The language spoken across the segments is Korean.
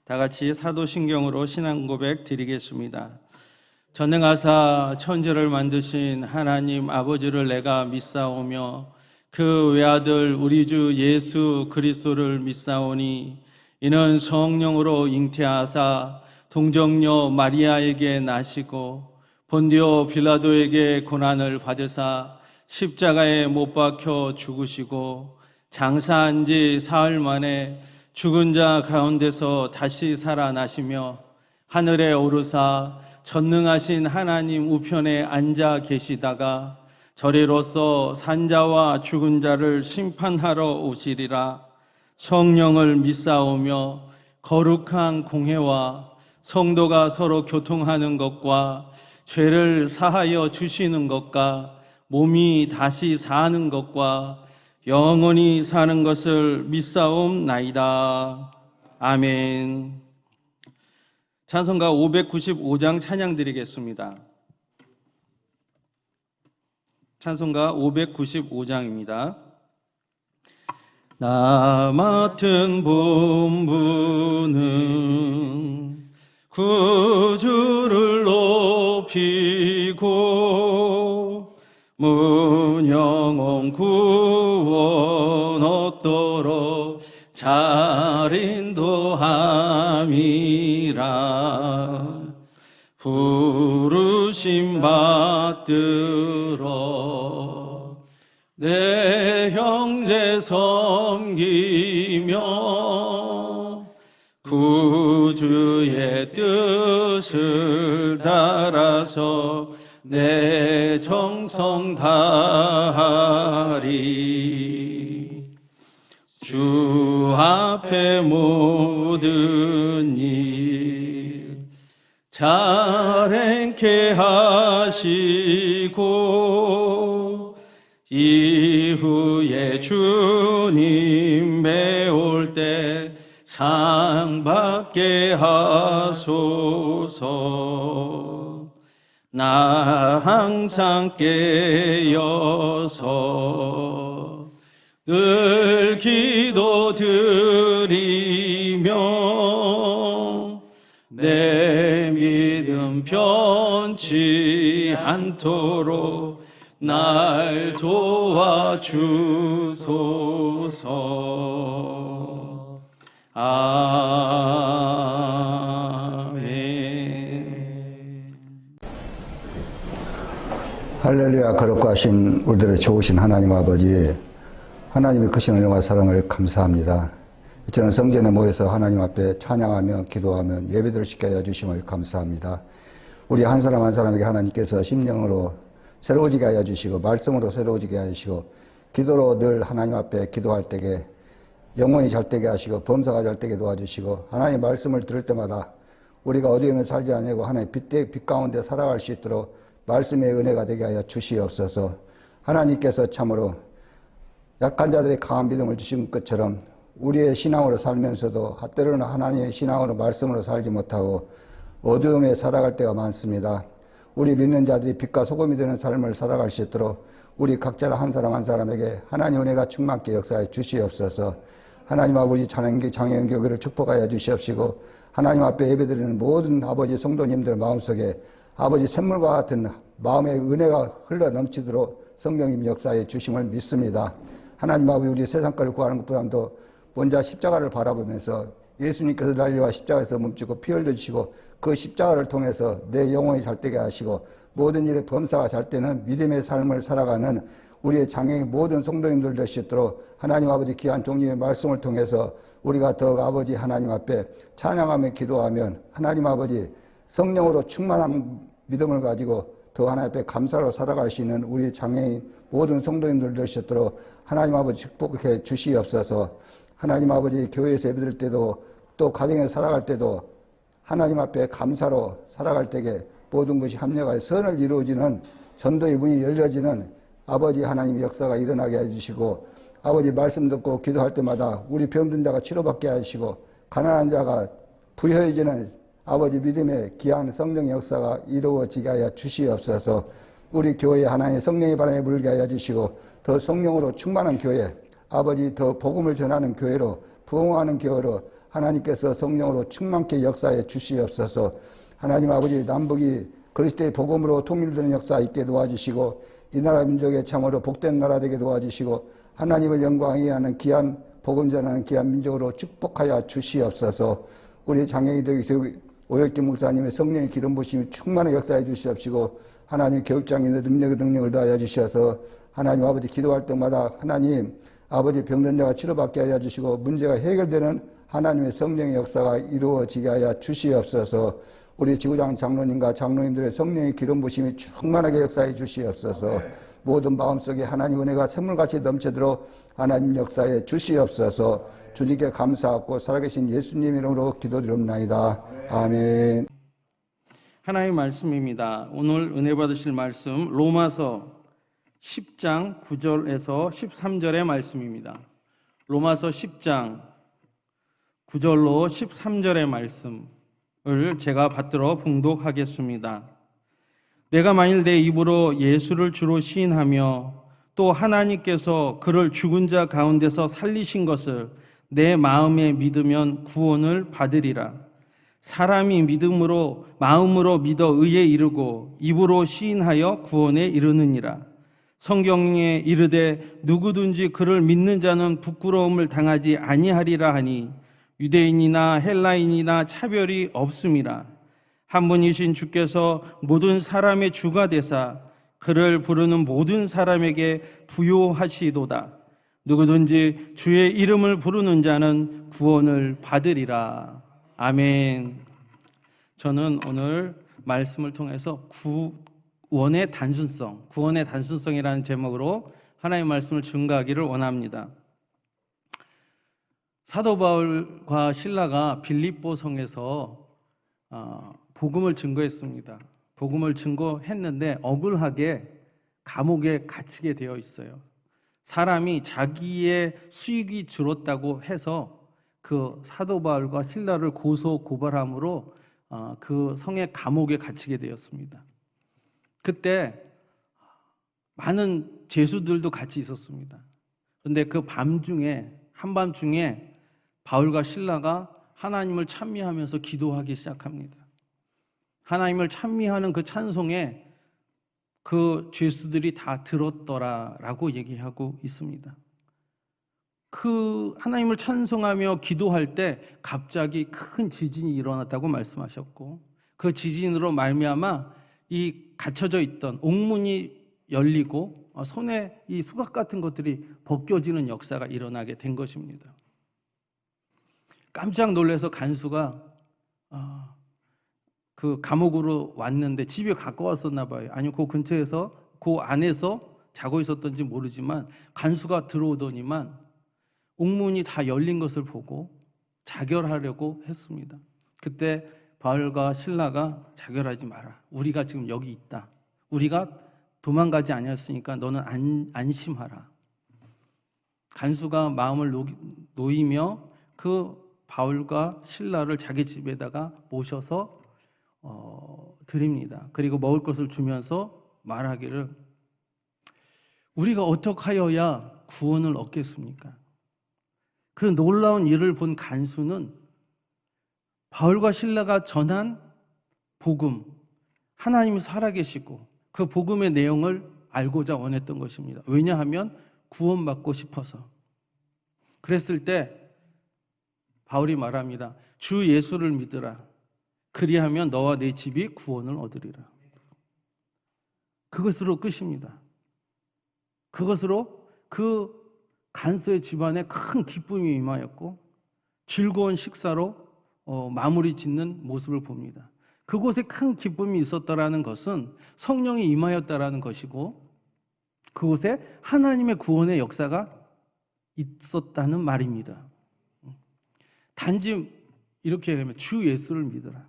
다 같이 사도신경으로 신앙 고백 드리겠습니다. 전능하사 천지를 만드신 하나님 아버지를 내가 믿사오며 그 외아들 우리 주 예수 그리스도를 믿사오니 이는 성령으로 잉태하사 동정녀 마리아에게 나시고 본디오 빌라도에게 고난을 받으사 십자가에 못 박혀 죽으시고 장사한 지 사흘 만에 죽은 자 가운데서 다시 살아나시며 하늘에 오르사 전능하신 하나님 우편에 앉아 계시다가 저리로서 산자와 죽은 자를 심판하러 오시리라. 성령을 믿사오며 거룩한 공회와 성도가 서로 교통하는 것과 죄를 사하여 주시는 것과 몸이 다시 사는 것과 영원히 사는 것을 믿사옵나이다. 아멘. 찬송가 595장 찬양 드리겠습니다. 찬송가 595장입니다. 나 맡은 본분은 구주를 높이고 문영원 구원 얻도록 잘 인도함이라. 부르심 받들어 내 형제 섬기며 구주의 뜻을 따라서 내 정성 다하리. 주 앞에 모든 일 잘 행케 하시고 이후에 주님 배울 때 상 받게 하소서. 나 항상 깨어서 늘 기도 드리며 내 믿음 변치 않도록 날 도와주소서. 아멘. 할렐루야. 거룩하신 우리들의 좋으신 하나님 아버지, 하나님의 크신 은혜와 사랑을 감사합니다. 이처럼 성전에 모여서 하나님 앞에 찬양하며 기도하며 예배드릴 수 있게 하여 주심을 감사합니다. 우리 한 사람 한 사람에게 하나님께서 심령으로 새로워지게 하여 주시고 말씀으로 새로워지게 하여 주시고 기도로 늘 하나님 앞에 기도할 때에 영혼이 잘되게 하시고 범사가 잘되게 도와주시고 하나님 말씀을 들을 때마다 우리가 어두움에 살지 아니하고 하나님 빛 가운데 살아갈 수 있도록 말씀의 은혜가 되게 하여 주시옵소서. 하나님께서 참으로 약한 자들의 강한 믿음을 주신 것처럼 우리의 신앙으로 살면서도 때로는 하나님의 신앙으로 말씀으로 살지 못하고 어두움에 살아갈 때가 많습니다. 우리 믿는 자들이 빛과 소금이 되는 삶을 살아갈 수 있도록 우리 각자 한 사람 한 사람에게 하나님 은혜가 충만케 역사해 주시옵소서. 하나님 아버지 장애인교회를 축복하여 주시옵시고 하나님 앞에 예배드리는 모든 아버지 성도님들 마음속에 아버지 샘물과 같은 마음의 은혜가 흘러 넘치도록 성령님 역사해 주심을 믿습니다. 하나님 아버지 우리 세상 것을 구하는 것보다도 먼저 십자가를 바라보면서 예수님께서 난리와 십자가에서 멈추고 피 흘려주시고 그 십자가를 통해서 내 영혼이 잘되게 하시고 모든 일에 범사가 잘되는 믿음의 삶을 살아가는 우리의 장애인 모든 성도님들 될 수 있도록 하나님 아버지 귀한 종님의 말씀을 통해서 우리가 더욱 아버지 하나님 앞에 찬양하며 기도하면 하나님 아버지 성령으로 충만한 믿음을 가지고 더 하나님 앞에 감사로 살아갈 수 있는 우리 장애인 모든 성도님들 될 수 있도록 하나님 아버지 축복해 주시옵소서. 하나님 아버지 교회에서 예배드릴 때도 또 가정에 살아갈 때도 하나님 앞에 감사로 살아갈 때에 모든 것이 합력하여 선을 이루어지는 전도의 문이 열려지는 아버지 하나님의 역사가 일어나게 해주시고 아버지 말씀 듣고 기도할 때마다 우리 병든 자가 치료받게 하시고 가난한 자가 부여해지는 아버지 믿음의 귀한 성령의 역사가 이루어지게 하여 주시옵소서. 우리 교회에 하나님의 성령의 바람에 불게 하여 주시고 더 성령으로 충만한 교회, 아버지 더 복음을 전하는 교회로 부흥하는 교회로 하나님께서 성령으로 충만케 역사해 주시옵소서. 하나님 아버지, 남북이 그리스도의 복음으로 통일되는 역사 있게 도와주시고 이 나라 민족의 참으로 복된 나라 되게 도와주시고 하나님을 영광히 하는 귀한 복음 전하는 귀한 민족으로 축복하여 주시옵소서. 우리 장애인 오혁기 목사님의 성령의 기름 부심이 충만하게 역사해 주시옵시고 하나님 교육장인의 능력을 더하여 주셔서 하나님 아버지 기도할 때마다 하나님 아버지 병든 자가 치료받게 하여 주시고 문제가 해결되는 하나님의 성령의 역사가 이루어지게 하여 주시옵소서. 우리 지구장 장로님과 장로님들의 성령의 기름 부심이 충만하게 역사해 주시옵소서. 모든 마음속에 하나님 은혜가 샘물같이 넘치도록 하나님 역사해 주시옵소서. 주님께 감사하고 살아계신 예수님 이름으로 기도드립니다. 아멘. 하나님의 말씀입니다. 오늘 은혜 받으실 말씀 로마서 10장 9절에서 13절의 말씀입니다. 로마서 10장 9절로 13절의 말씀을 제가 받들어 봉독하겠습니다. 내가 만일 내 입으로 예수를 주로 시인하며 또 하나님께서 그를 죽은 자 가운데서 살리신 것을 내 마음에 믿으면 구원을 받으리라. 사람이 믿음으로 마음으로 믿어 의에 이르고 입으로 시인하여 구원에 이르느니라. 성경에 이르되 누구든지 그를 믿는 자는 부끄러움을 당하지 아니하리라 하니 유대인이나 헬라인이나 차별이 없음이라. 한 분이신 주께서 모든 사람의 주가 되사 그를 부르는 모든 사람에게 부요하시도다. 누구든지 주의 이름을 부르는 자는 구원을 받으리라. 아멘. 저는 오늘 말씀을 통해서 구원의 단순성이라는 제목으로 하나님의 말씀을 증거하기를 원합니다. 사도 바울과 실라가 빌립보 성에서 복음을 증거했습니다. 복음을 증거했는데 억울하게 감옥에 갇히게 되어 있어요. 사람이 자기의 수익이 줄었다고 해서 그 사도 바울과 실라를 고소 고발함으로 그 성의 감옥에 갇히게 되었습니다. 그때 많은 죄수들도 같이 있었습니다. 그런데 그 한밤중에 바울과 실라가 하나님을 찬미하면서 기도하기 시작합니다. 하나님을 찬미하는 그 찬송에 그 죄수들이 다 들었더라라고 얘기하고 있습니다. 그 하나님을 찬송하며 기도할 때 갑자기 큰 지진이 일어났다고 말씀하셨고 그 지진으로 말미암아 이 갇혀져 있던 옥문이 열리고 손에 이 수갑 같은 것들이 벗겨지는 역사가 일어나게 된 것입니다. 깜짝 놀라서 간수가 그 감옥으로 왔는데 집에 가까웠었나 봐요. 아니면 그 근처에서 그 안에서 자고 있었던지 모르지만 간수가 들어오더니만 옥문이 다 열린 것을 보고 자결하려고 했습니다. 그때 바울과 실라가 자결하지 마라. 우리가 지금 여기 있다. 우리가 도망가지 아니었으니까 너는 안심하라. 간수가 마음을 놓이며 그 바울과 실라를 자기 집에다가 모셔서 드립니다. 그리고 먹을 것을 주면서 말하기를 우리가 어떻게 하여야 구원을 얻겠습니까? 그 놀라운 일을 본 간수는 바울과 실라가 전한 복음, 하나님이 살아계시고 그 복음의 내용을 알고자 원했던 것입니다. 왜냐하면 구원받고 싶어서. 그랬을 때 바울이 말합니다. 주 예수를 믿으라. 그리하면 너와 네 집이 구원을 얻으리라. 그것으로 끝입니다. 그것으로 그 간수의 집안에 큰 기쁨이 임하였고 즐거운 식사로 마무리 짓는 모습을 봅니다. 그곳에 큰 기쁨이 있었다라는 것은 성령이 임하였다라는 것이고 그곳에 하나님의 구원의 역사가 있었다는 말입니다. 단지 이렇게 하면 주 예수를 믿어라.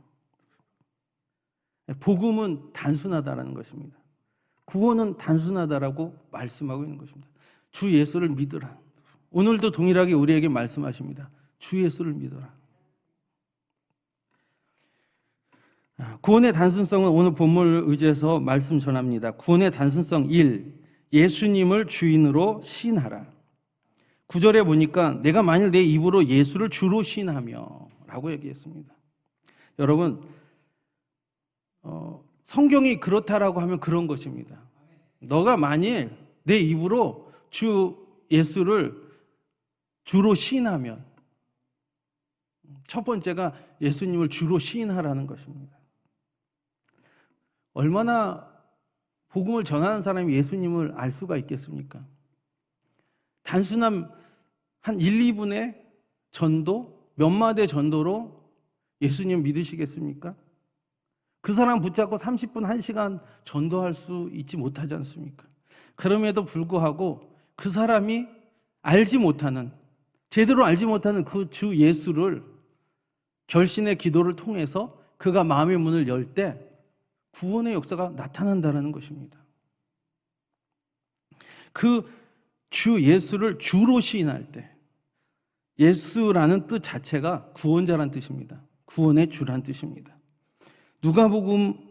복음은 단순하다라는 것입니다. 구원은 단순하다라고 말씀하고 있는 것입니다. 주 예수를 믿으라. 오늘도 동일하게 우리에게 말씀하십니다. 주 예수를 믿어라. 구원의 단순성은 오늘 본문을 의지해서 말씀 전합니다. 구원의 단순성 1. 예수님을 주인으로 시인하라. 9절에 보니까 내가 만일 내 입으로 예수를 주로 시인하며 라고 얘기했습니다. 여러분, 성경이 그렇다라고 하면 그런 것입니다. 너가 만일 내 입으로 주 예수를 주로 시인하면, 첫 번째가 예수님을 주로 시인하라는 것입니다. 얼마나 복음을 전하는 사람이 예수님을 알 수가 있겠습니까? 단순한 한 1, 2분의 전도, 몇 마디의 전도로 예수님 믿으시겠습니까? 그 사람 붙잡고 30분, 1시간 전도할 수 있지 못하지 않습니까? 그럼에도 불구하고 그 사람이 알지 못하는, 제대로 알지 못하는 그 주 예수를 결신의 기도를 통해서 그가 마음의 문을 열 때 구원의 역사가 나타난다는 것입니다. 그 주 예수를 주로 시인할 때, 예수라는 뜻 자체가 구원자란 뜻입니다. 구원의 주란 뜻입니다. 누가복음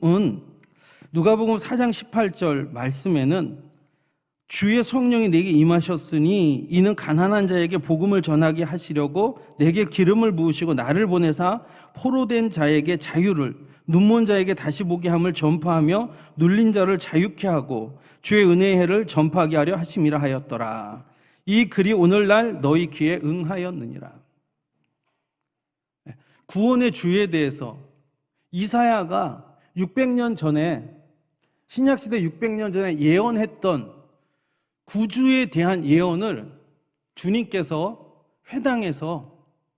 4장 18절 말씀에는 주의 성령이 내게 임하셨으니 이는 가난한 자에게 복음을 전하게 하시려고 내게 기름을 부으시고 나를 보내사 포로된 자에게 자유를, 눈먼 자에게 다시 보게 함을 전파하며 눌린 자를 자유케 하고 주의 은혜의 해를 전파하게 하려 하심이라 하였더라. 이 글이 오늘날 너희 귀에 응하였느니라. 구원의 주에 대해서 이사야가 600년 전에, 신약시대 600년 전에 예언했던 구주에 대한 예언을 주님께서 회당에서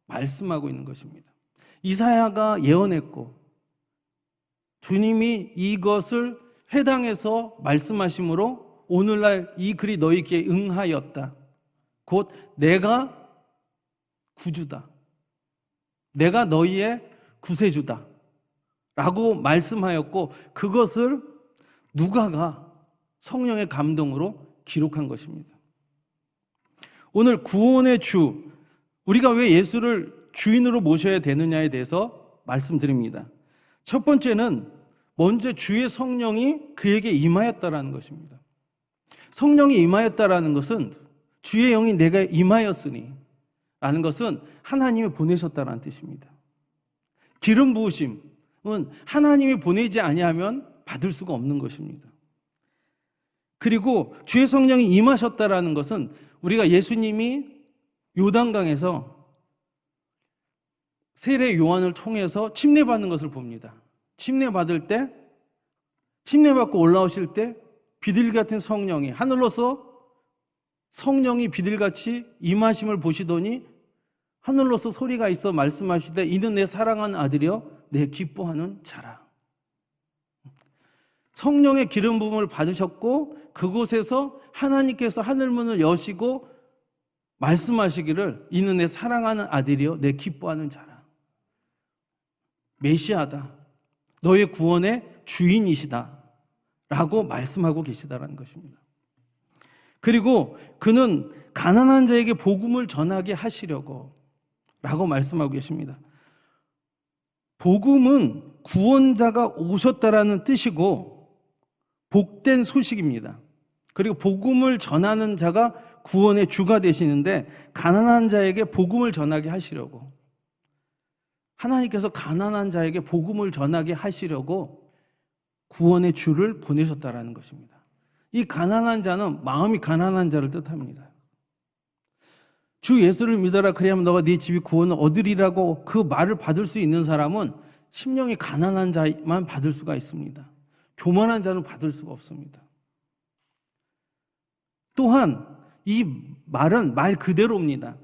말씀하고 있는 것입니다. 이사야가 예언했고 주님이 이것을 회당에서 말씀하심으로 오늘날 이 글이 너희 귀에 응하였다. 곧 내가 구주다, 내가 너희의 구세주다 라고 말씀하였고, 그것을 누가가 성령의 감동으로 기록한 것입니다. 오늘 구원의 주, 우리가 왜 예수를 주인으로 모셔야 되느냐에 대해서 말씀드립니다. 첫 번째는 먼저 주의 성령이 그에게 임하였다라는 것입니다. 성령이 임하였다라는 것은 주의 영이 내가 임하였으니 라는 것은 하나님이 보내셨다라는 뜻입니다. 기름 부으심은 하나님이 보내지 아니하면 받을 수가 없는 것입니다. 그리고 주의 성령이 임하셨다라는 것은 우리가 예수님이 요단강에서 세례 요한을 통해서 침례받는 것을 봅니다. 침례받을 때, 침례받고 올라오실 때 비둘기 같은 성령이, 하늘로서 성령이 비둘기같이 임하심을 보시더니 하늘로서 소리가 있어 말씀하시되 이는 내 사랑하는 아들이여 내 기뻐하는 자라. 성령의 기름 부음을 받으셨고 그곳에서 하나님께서 하늘문을 여시고 말씀하시기를 이는 내 사랑하는 아들이여 내 기뻐하는 자라. 메시아다, 너의 구원의 주인이시다 라고 말씀하고 계시다라는 것입니다. 그리고 그는 가난한 자에게 복음을 전하게 하시려고 라고 말씀하고 계십니다. 복음은 구원자가 오셨다라는 뜻이고 복된 소식입니다. 그리고 복음을 전하는 자가 구원의 주가 되시는데, 가난한 자에게 복음을 전하게 하시려고, 하나님께서 가난한 자에게 복음을 전하게 하시려고 구원의 주를 보내셨다라는 것입니다. 이 가난한 자는 마음이 가난한 자를 뜻합니다. 주 예수를 믿어라 그리하면 너가 네 집이 구원을 얻으리라고 그 말을 받을 수 있는 사람은 심령이 가난한 자만 받을 수가 있습니다. 교만한 자는 받을 수가 없습니다. 또한 이 말은 말 그대로입니다.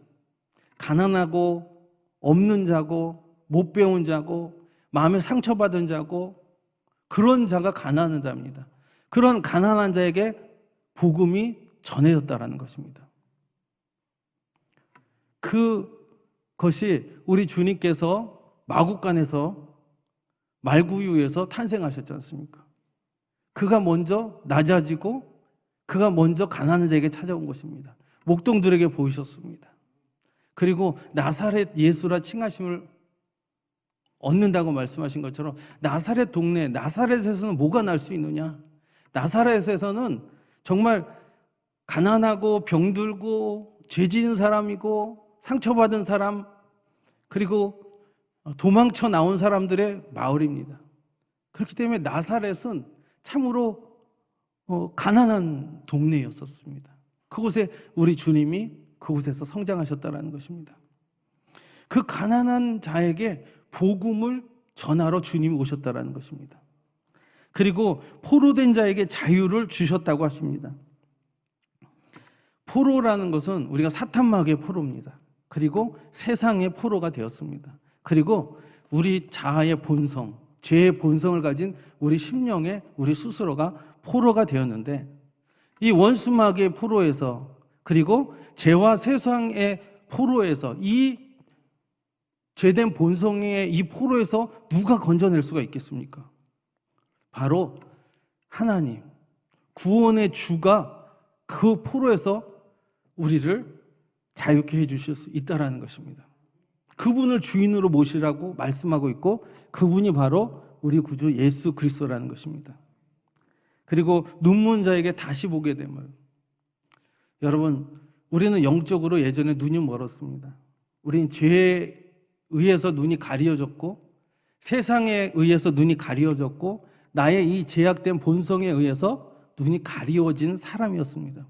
가난하고 없는 자고 못 배운 자고 마음에 상처받은 자고 그런 자가 가난한 자입니다. 그런 가난한 자에게 복음이 전해졌다라는 것입니다. 그것이 우리 주님께서 마국간에서 말구유에서 탄생하셨지 않습니까? 그가 먼저 낮아지고 그가 먼저 가난한 자에게 찾아온 것입니다. 목동들에게 보이셨습니다. 그리고 나사렛 예수라 칭하심을 얻는다고 말씀하신 것처럼 나사렛 동네, 나사렛에서는 뭐가 날 수 있느냐? 나사렛에서는 정말 가난하고 병들고 죄 지은 사람이고 상처받은 사람, 그리고 도망쳐 나온 사람들의 마을입니다. 그렇기 때문에 나사렛은 참으로 가난한 동네였었습니다. 그곳에 우리 주님이 그곳에서 성장하셨다는 것입니다. 그 가난한 자에게 복음을 전하러 주님이 오셨다는 것입니다. 그리고 포로된 자에게 자유를 주셨다고 하십니다. 포로라는 것은 우리가 사탄마귀의 포로입니다. 그리고 세상의 포로가 되었습니다. 그리고 우리 자아의 본성, 죄의 본성을 가진 우리 심령에 우리 스스로가 포로가 되었는데, 이 원수마귀의 포로에서, 그리고 죄와 세상의 포로에서, 이 죄된 본성의 이 포로에서 누가 건져낼 수가 있겠습니까? 바로 하나님, 구원의 주가 그 포로에서 우리를 자유케 해주실 수 있다는 것입니다. 그분을 주인으로 모시라고 말씀하고 있고, 그분이 바로 우리 구주 예수 그리스도라는 것입니다. 그리고 눈먼 자에게 다시 보게 됨을. 여러분, 우리는 영적으로 예전에 눈이 멀었습니다. 우리는 죄에 의해서 눈이 가려졌고, 세상에 의해서 눈이 가려졌고, 나의 이 제약된 본성에 의해서 눈이 가리워진 사람이었습니다.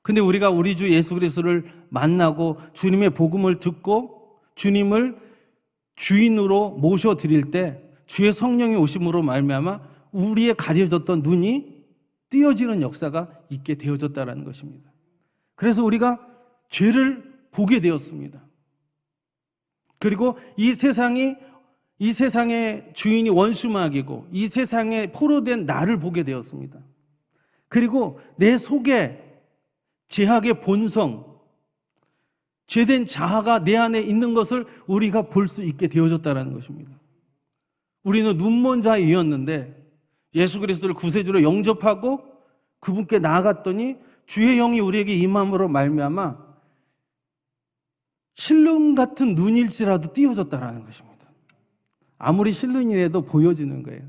근데 우리가 우리 주 예수 그리스도를 만나고 주님의 복음을 듣고 주님을 주인으로 모셔드릴 때 주의 성령이 오심으로 말미암아 우리의 가려졌던 눈이 띄어지는 역사가 있게 되어졌다는 것입니다. 그래서 우리가 죄를 보게 되었습니다. 그리고 이 세상의 주인이 원수마귀고 이 세상에 포로된 나를 보게 되었습니다. 그리고 내 속에 죄악의 본성, 죄된 자아가 내 안에 있는 것을 우리가 볼 수 있게 되어졌다는 것입니다. 우리는 눈먼 자이었는데 예수 그리스도를 구세주로 영접하고 그분께 나아갔더니 주의 영이 우리에게 임함으로 말미암아 실눈 같은 눈일지라도 띄어졌다는 것입니다. 아무리 실눈이라도 보여지는 거예요.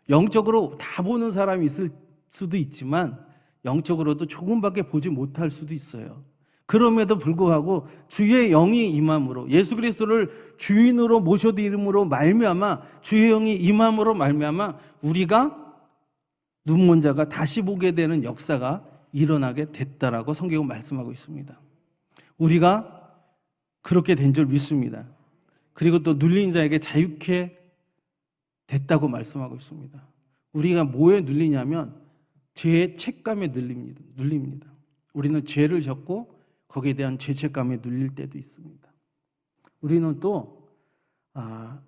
영적으로 다 보는 사람이 있을 수도 있지만 영적으로도 조금밖에 보지 못할 수도 있어요. 그럼에도 불구하고 주의 영이 임함으로, 예수 그리스도를 주인으로 모셔드림으로 말미암아, 주의 영이 임함으로 말미암아 우리가 눈먼 자가 다시 보게 되는 역사가 일어나게 됐다라고 성경은 말씀하고 있습니다. 우리가 그렇게 된 줄 믿습니다. 그리고 또 눌린 자에게 자유케 됐다고 말씀하고 있습니다. 우리가 뭐에 눌리냐면 죄의 책감에 눌립니다. 우리는 죄를 졌고 거기에 대한 죄책감에 눌릴 때도 있습니다. 우리는 또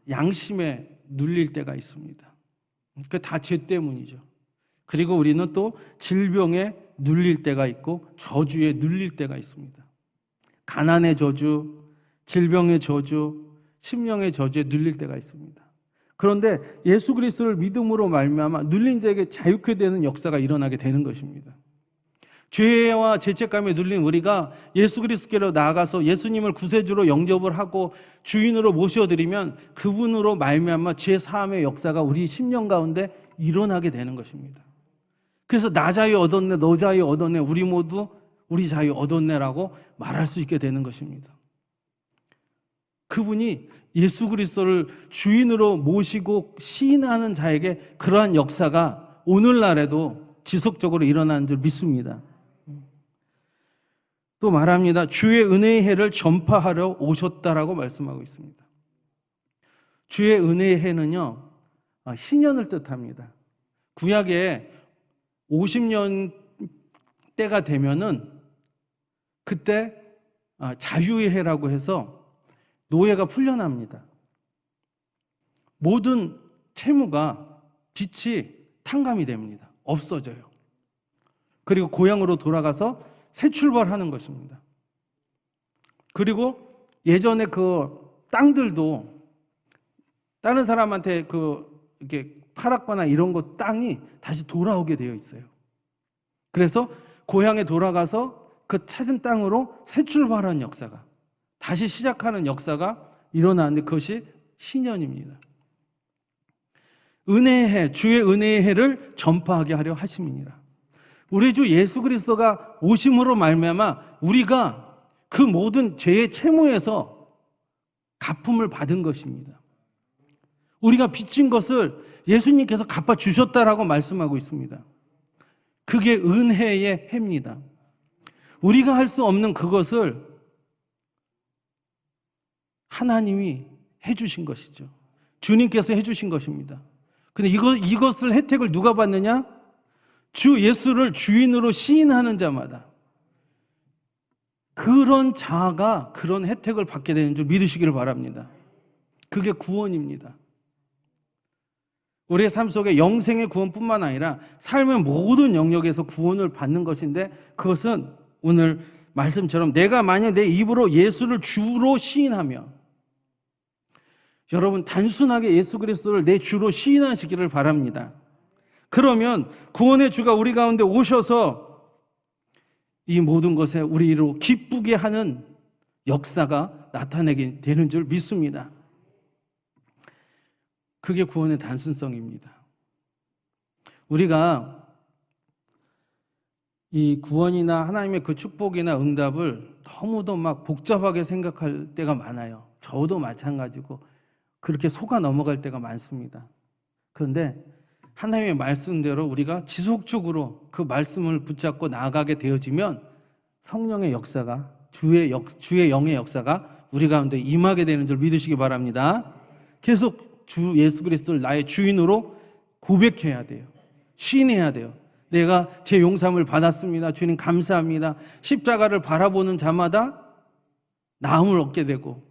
양심에 눌릴 때가 있습니다. 그 다 죄 때문이죠. 그리고 우리는 또 질병에 눌릴 때가 있고 저주에 눌릴 때가 있습니다. 가난의 저주, 질병의 저주, 심령의 저주에 눌릴 때가 있습니다. 그런데 예수 그리스도를 믿음으로 말미암아 눌린 자에게 자유케 되는 역사가 일어나게 되는 것입니다. 죄와 죄책감에 눌린 우리가 예수 그리스도께로 나아가서 예수님을 구세주로 영접을 하고 주인으로 모셔드리면 그분으로 말미암아 죄 사함의 역사가 우리 심령 가운데 일어나게 되는 것입니다. 그래서 나 자유 얻었네, 너 자유 얻었네, 우리 모두 우리 자유 얻었네라고 말할 수 있게 되는 것입니다. 그분이 예수 그리스도를 주인으로 모시고 시인하는 자에게 그러한 역사가 오늘날에도 지속적으로 일어나는 줄 믿습니다. 또 말합니다. 주의 은혜의 해를 전파하러 오셨다라고 말씀하고 있습니다. 주의 은혜의 해는요, 신년을 뜻합니다. 구약에 50년 때가 되면은 그때 자유의 해라고 해서 노예가 풀려납니다. 모든 채무가 빚이 탕감이 됩니다. 없어져요. 그리고 고향으로 돌아가서 새 출발하는 것입니다. 그리고 예전에 그 땅들도 다른 사람한테 이렇게 팔았거나 이런 거 땅이 다시 돌아오게 되어 있어요. 그래서 고향에 돌아가서 그 찾은 땅으로 새 출발하는 역사가, 다시 시작하는 역사가 일어나는데 그것이 신년입니다. 은혜의 해, 주의 은혜의 해를 전파하게 하려 하심이니라. 우리 주 예수 그리스도가 오심으로 말미암아 우리가 그 모든 죄의 채무에서 갚음을 받은 것입니다. 우리가 빚진 것을 예수님께서 갚아주셨다라고 말씀하고 있습니다. 그게 은혜의 해입니다. 우리가 할 수 없는 그것을 하나님이 해주신 것이죠. 주님께서 해주신 것입니다. 근데 이것을 혜택을 누가 받느냐? 주 예수를 주인으로 시인하는 자마다 그런 자가 그런 혜택을 받게 되는 줄 믿으시기를 바랍니다. 그게 구원입니다. 우리의 삶 속에 영생의 구원뿐만 아니라 삶의 모든 영역에서 구원을 받는 것인데 그것은 오늘 말씀처럼 내가 만약 내 입으로 예수를 주로 시인하며 여러분 단순하게 예수 그리스도를 내 주로 시인하시기를 바랍니다. 그러면 구원의 주가 우리 가운데 오셔서 이 모든 것에 우리로 기쁘게 하는 역사가 나타나게 되는 줄 믿습니다. 그게 구원의 단순성입니다. 우리가 이 구원이나 하나님의 그 축복이나 응답을 너무도 막 복잡하게 생각할 때가 많아요. 저도 마찬가지고 그렇게 속아 넘어갈 때가 많습니다. 그런데 하나님의 말씀대로 우리가 지속적으로 그 말씀을 붙잡고 나아가게 되어지면 성령의 역사가 주의 영의 역사가 우리 가운데 임하게 되는 줄 믿으시기 바랍니다. 계속 주 예수 그리스도를 나의 주인으로 고백해야 돼요. 시인해야 돼요. 내가 제 용서함을 받았습니다. 주님 감사합니다. 십자가를 바라보는 자마다 나음을 얻게 되고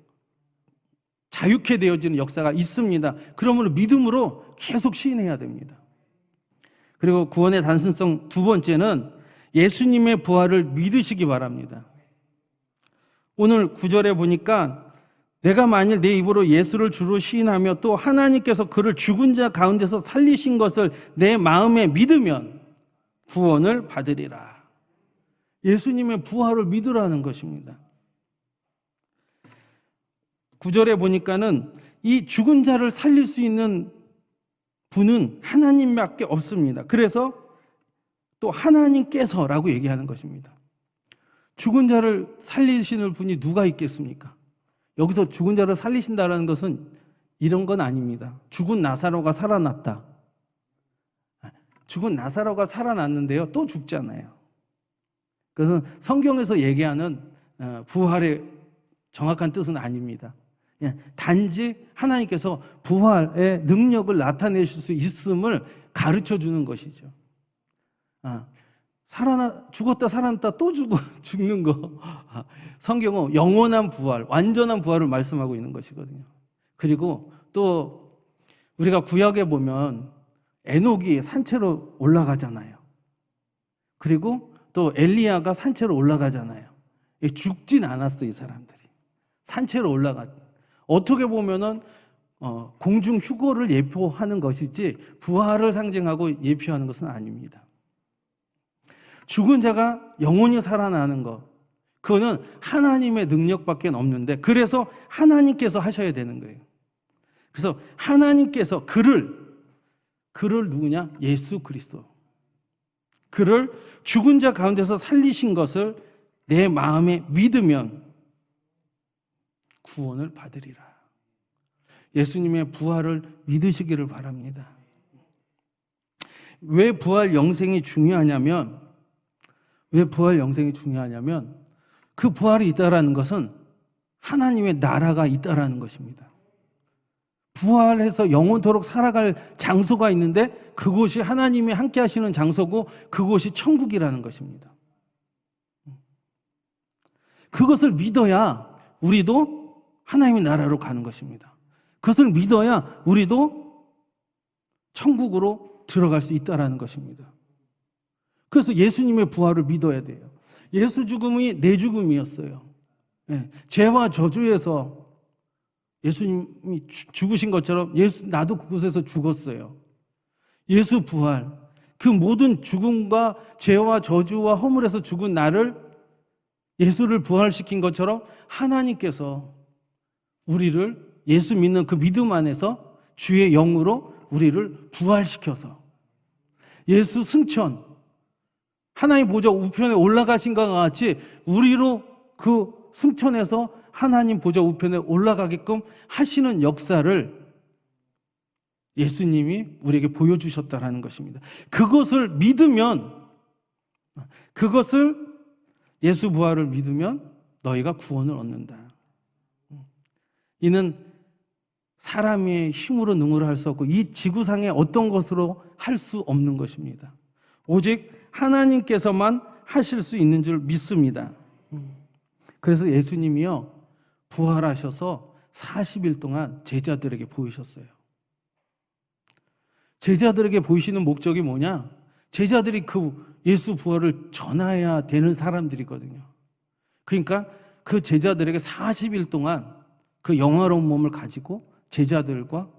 자유케 되어지는 역사가 있습니다. 그러므로 믿음으로 계속 시인해야 됩니다. 그리고 구원의 단순성 두 번째는 예수님의 부활을 믿으시기 바랍니다. 오늘 9절에 보니까 내가 만일 내 입으로 예수를 주로 시인하며 또 하나님께서 그를 죽은 자 가운데서 살리신 것을 내 마음에 믿으면 구원을 받으리라. 예수님의 부활을 믿으라는 것입니다. 9절에 보니까는 이 죽은 자를 살릴 수 있는 분은 하나님밖에 없습니다. 그래서 또 하나님께서라고 얘기하는 것입니다. 죽은 자를 살리시는 분이 누가 있겠습니까? 여기서 죽은 자를 살리신다는 것은 이런 건 아닙니다. 죽은 나사로가 살아났다. 죽은 나사로가 살아났는데요. 또 죽잖아요. 그래서 성경에서 얘기하는 부활의 정확한 뜻은 아닙니다. 단지 하나님께서 부활의 능력을 나타내실 수 있음을 가르쳐 주는 것이죠. 죽었다 살아났다 또 죽는 거. 성경은 영원한 부활, 완전한 부활을 말씀하고 있는 것이거든요. 그리고 또 우리가 구약에 보면 에녹이 산채로 올라가잖아요. 그리고 또 엘리야가 산채로 올라가잖아요. 죽진 않았어, 이 사람들이. 산채로 올라갔. 어떻게 보면은 공중 휴거를 예표하는 것이지 부활을 상징하고 예표하는 것은 아닙니다. 죽은 자가 영원히 살아나는 것, 그거는 하나님의 능력밖에 없는데 그래서 하나님께서 하셔야 되는 거예요. 그래서 하나님께서 그를 누구냐? 예수 그리스도. 그를 죽은 자 가운데서 살리신 것을 내 마음에 믿으면 구원을 받으리라. 예수님의 부활을 믿으시기를 바랍니다. 왜 부활 영생이 중요하냐면 그 부활이 있다라는 것은 하나님의 나라가 있다라는 것입니다. 부활해서 영원토록 살아갈 장소가 있는데 그곳이 하나님이 함께 하시는 장소고 그곳이 천국이라는 것입니다. 그것을 믿어야 우리도 하나님의 나라로 가는 것입니다. 그것을 믿어야 우리도 천국으로 들어갈 수 있다는 것입니다. 그래서 예수님의 부활을 믿어야 돼요. 예수 죽음이 내 죽음이었어요. 죄와 저주에서 예수님이 죽으신 것처럼 나도 그곳에서 죽었어요. 예수 부활, 그 모든 죽음과 죄와 저주와 허물에서 죽은 나를 예수를 부활시킨 것처럼 하나님께서 우리를 예수 믿는 그 믿음 안에서 주의 영으로 우리를 부활시켜서 예수 승천, 하나님 보좌 우편에 올라가신 것과 같이 우리로 그 승천해서 하나님 보좌 우편에 올라가게끔 하시는 역사를 예수님이 우리에게 보여주셨다라는 것입니다. 그것을 믿으면, 그것을 예수 부활을 믿으면 너희가 구원을 얻는다. 이는 사람의 힘으로 능으로 할 수 없고 이 지구상의 어떤 것으로 할 수 없는 것입니다. 오직 하나님께서만 하실 수 있는 줄 믿습니다. 그래서 예수님이요, 부활하셔서 40일 동안 제자들에게 보이셨어요. 제자들에게 보이시는 목적이 뭐냐? 제자들이 그 예수 부활을 전해야 되는 사람들이거든요. 그러니까 그 제자들에게 40일 동안 그 영화로운 몸을 가지고 제자들과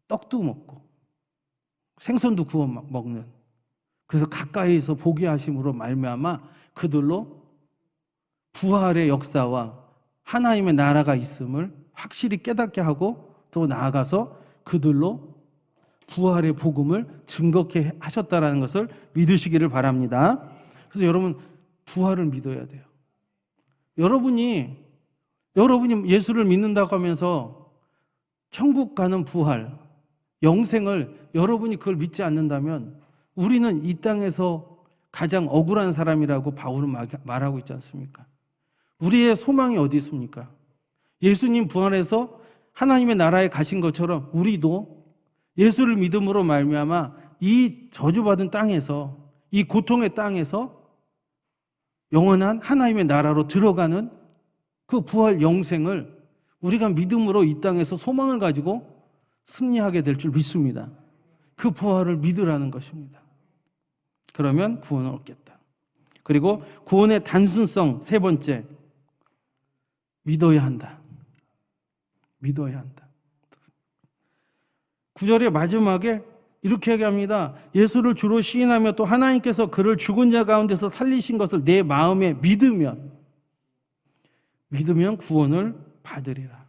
떡도 먹고 생선도 구워 먹는, 그래서 가까이서 보게 하심으로 말미암아 그들로 부활의 역사와 하나님의 나라가 있음을 확실히 깨닫게 하고 또 나아가서 그들로 부활의 복음을 증거케 하셨다는 것을 믿으시기를 바랍니다. 그래서 여러분, 부활을 믿어야 돼요. 여러분이 예수를 믿는다고 하면서 천국 가는 부활, 영생을 여러분이 그걸 믿지 않는다면 우리는 이 땅에서 가장 억울한 사람이라고 바울은 말하고 있지 않습니까? 우리의 소망이 어디 있습니까? 예수님 부활해서 하나님의 나라에 가신 것처럼 우리도 예수를 믿음으로 말미암아 이 저주받은 땅에서, 이 고통의 땅에서 영원한 하나님의 나라로 들어가는 그 부활 영생을 우리가 믿음으로 이 땅에서 소망을 가지고 승리하게 될 줄 믿습니다. 그 부활을 믿으라는 것입니다. 그러면 구원을 얻겠다. 그리고 구원의 단순성, 세 번째, 믿어야 한다. 믿어야 한다. 9절의 마지막에 이렇게 얘기합니다. 예수를 주로 시인하며 또 하나님께서 그를 죽은 자 가운데서 살리신 것을 내 마음에 믿으면 구원을 받으리라.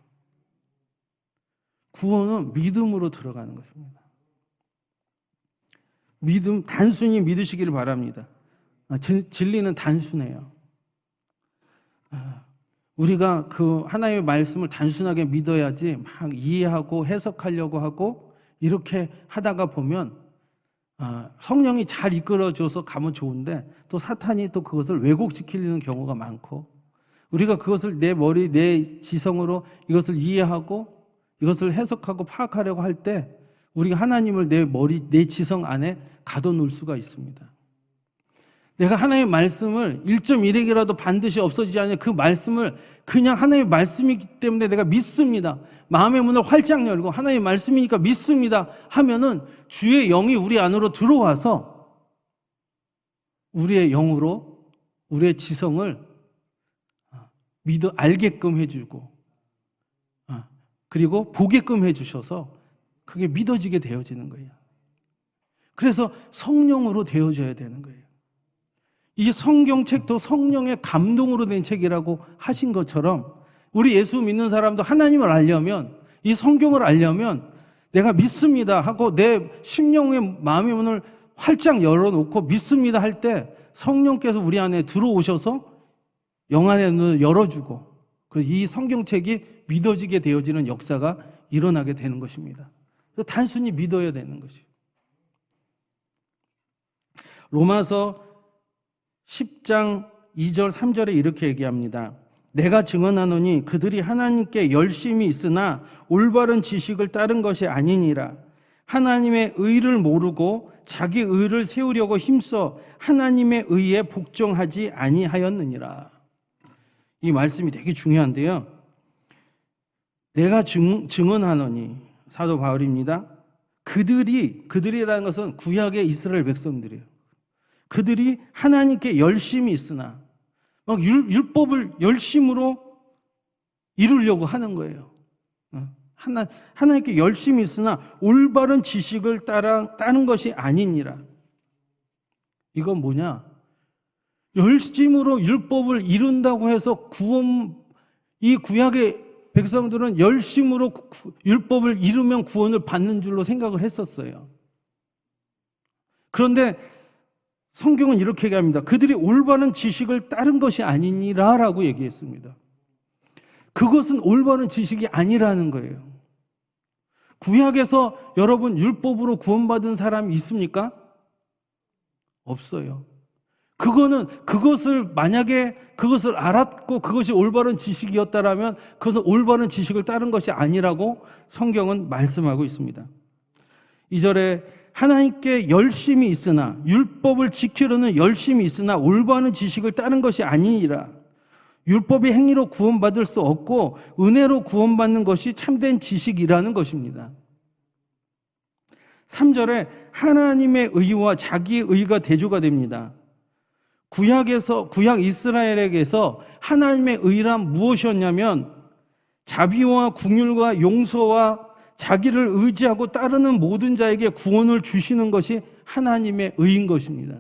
구원은 믿음으로 들어가는 것입니다. 믿음, 단순히 믿으시기를 바랍니다. 진리는 단순해요. 우리가 그 하나님의 말씀을 단순하게 믿어야지 막 이해하고 해석하려고 하고 이렇게 하다가 보면 성령이 잘 이끌어줘서 가면 좋은데 또 사탄이 또 그것을 왜곡시키려는 경우가 많고, 우리가 그것을 내 머리, 내 지성으로 이것을 이해하고 이것을 해석하고 파악하려고 할 때 우리가 하나님을 내 머리, 내 지성 안에 가둬놓을 수가 있습니다. 내가 하나님의 말씀을 1.1핵이라도 반드시 없어지지 않으면 그 말씀을 그냥 하나님의 말씀이기 때문에 내가 믿습니다, 마음의 문을 활짝 열고 하나님의 말씀이니까 믿습니다 하면은 주의 영이 우리 안으로 들어와서 우리의 영으로 우리의 지성을 알게끔 해주고 그리고 보게끔 해주셔서 그게 믿어지게 되어지는 거예요. 그래서 성령으로 되어져야 되는 거예요. 이 성경책도 성령의 감동으로 된 책이라고 하신 것처럼 우리 예수 믿는 사람도 하나님을 알려면, 이 성경을 알려면 내가 믿습니다 하고 내 심령의 마음의 문을 활짝 열어놓고 믿습니다 할 때 성령께서 우리 안에 들어오셔서 영 안의 눈을 열어주고 이 성경책이 믿어지게 되어지는 역사가 일어나게 되는 것입니다. 그래서 단순히 믿어야 되는 것이에요. 로마서 10장 2절 3절에 이렇게 얘기합니다. 내가 증언하노니 그들이 하나님께 열심히 있으나 올바른 지식을 따른 것이 아니니라. 하나님의 의를 모르고 자기 의를 세우려고 힘써 하나님의 의에 복종하지 아니하였느니라. 이 말씀이 되게 중요한데요. 내가 증언하노니, 사도 바울입니다. 그들이라는 것은 구약의 이스라엘 백성들이에요. 그들이 하나님께 열심히 있으나 막 율법을 열심으로 이루려고 하는 거예요. 하나님께 열심히 있으나 올바른 지식을 따른 것이 아니니라. 이건 뭐냐? 열심으로 율법을 이룬다고 해서 이 구약의 백성들은 열심으로 율법을 이루면 구원을 받는 줄로 생각을 했었어요. 그런데 성경은 이렇게 얘기합니다. 그들이 올바른 지식을 따른 것이 아니니라 라고 얘기했습니다. 그것은 올바른 지식이 아니라는 거예요. 구약에서 여러분 율법으로 구원받은 사람이 있습니까? 없어요. 만약에 그것을 알았고 그것이 올바른 지식이었다라면 그것은 올바른 지식을 따른 것이 아니라고 성경은 말씀하고 있습니다. 2절에 하나님께 열심이 있으나 율법을 지키려는 열심이 있으나 올바른 지식을 따른 것이 아니니라. 율법이 행위로 구원받을 수 없고 은혜로 구원받는 것이 참된 지식이라는 것입니다. 3절에 하나님의 의와 자기의 의가 대조가 됩니다. 구약 이스라엘에게서 하나님의 의란 무엇이었냐면 자비와 긍휼과 용서와 자기를 의지하고 따르는 모든 자에게 구원을 주시는 것이 하나님의 의인 것입니다.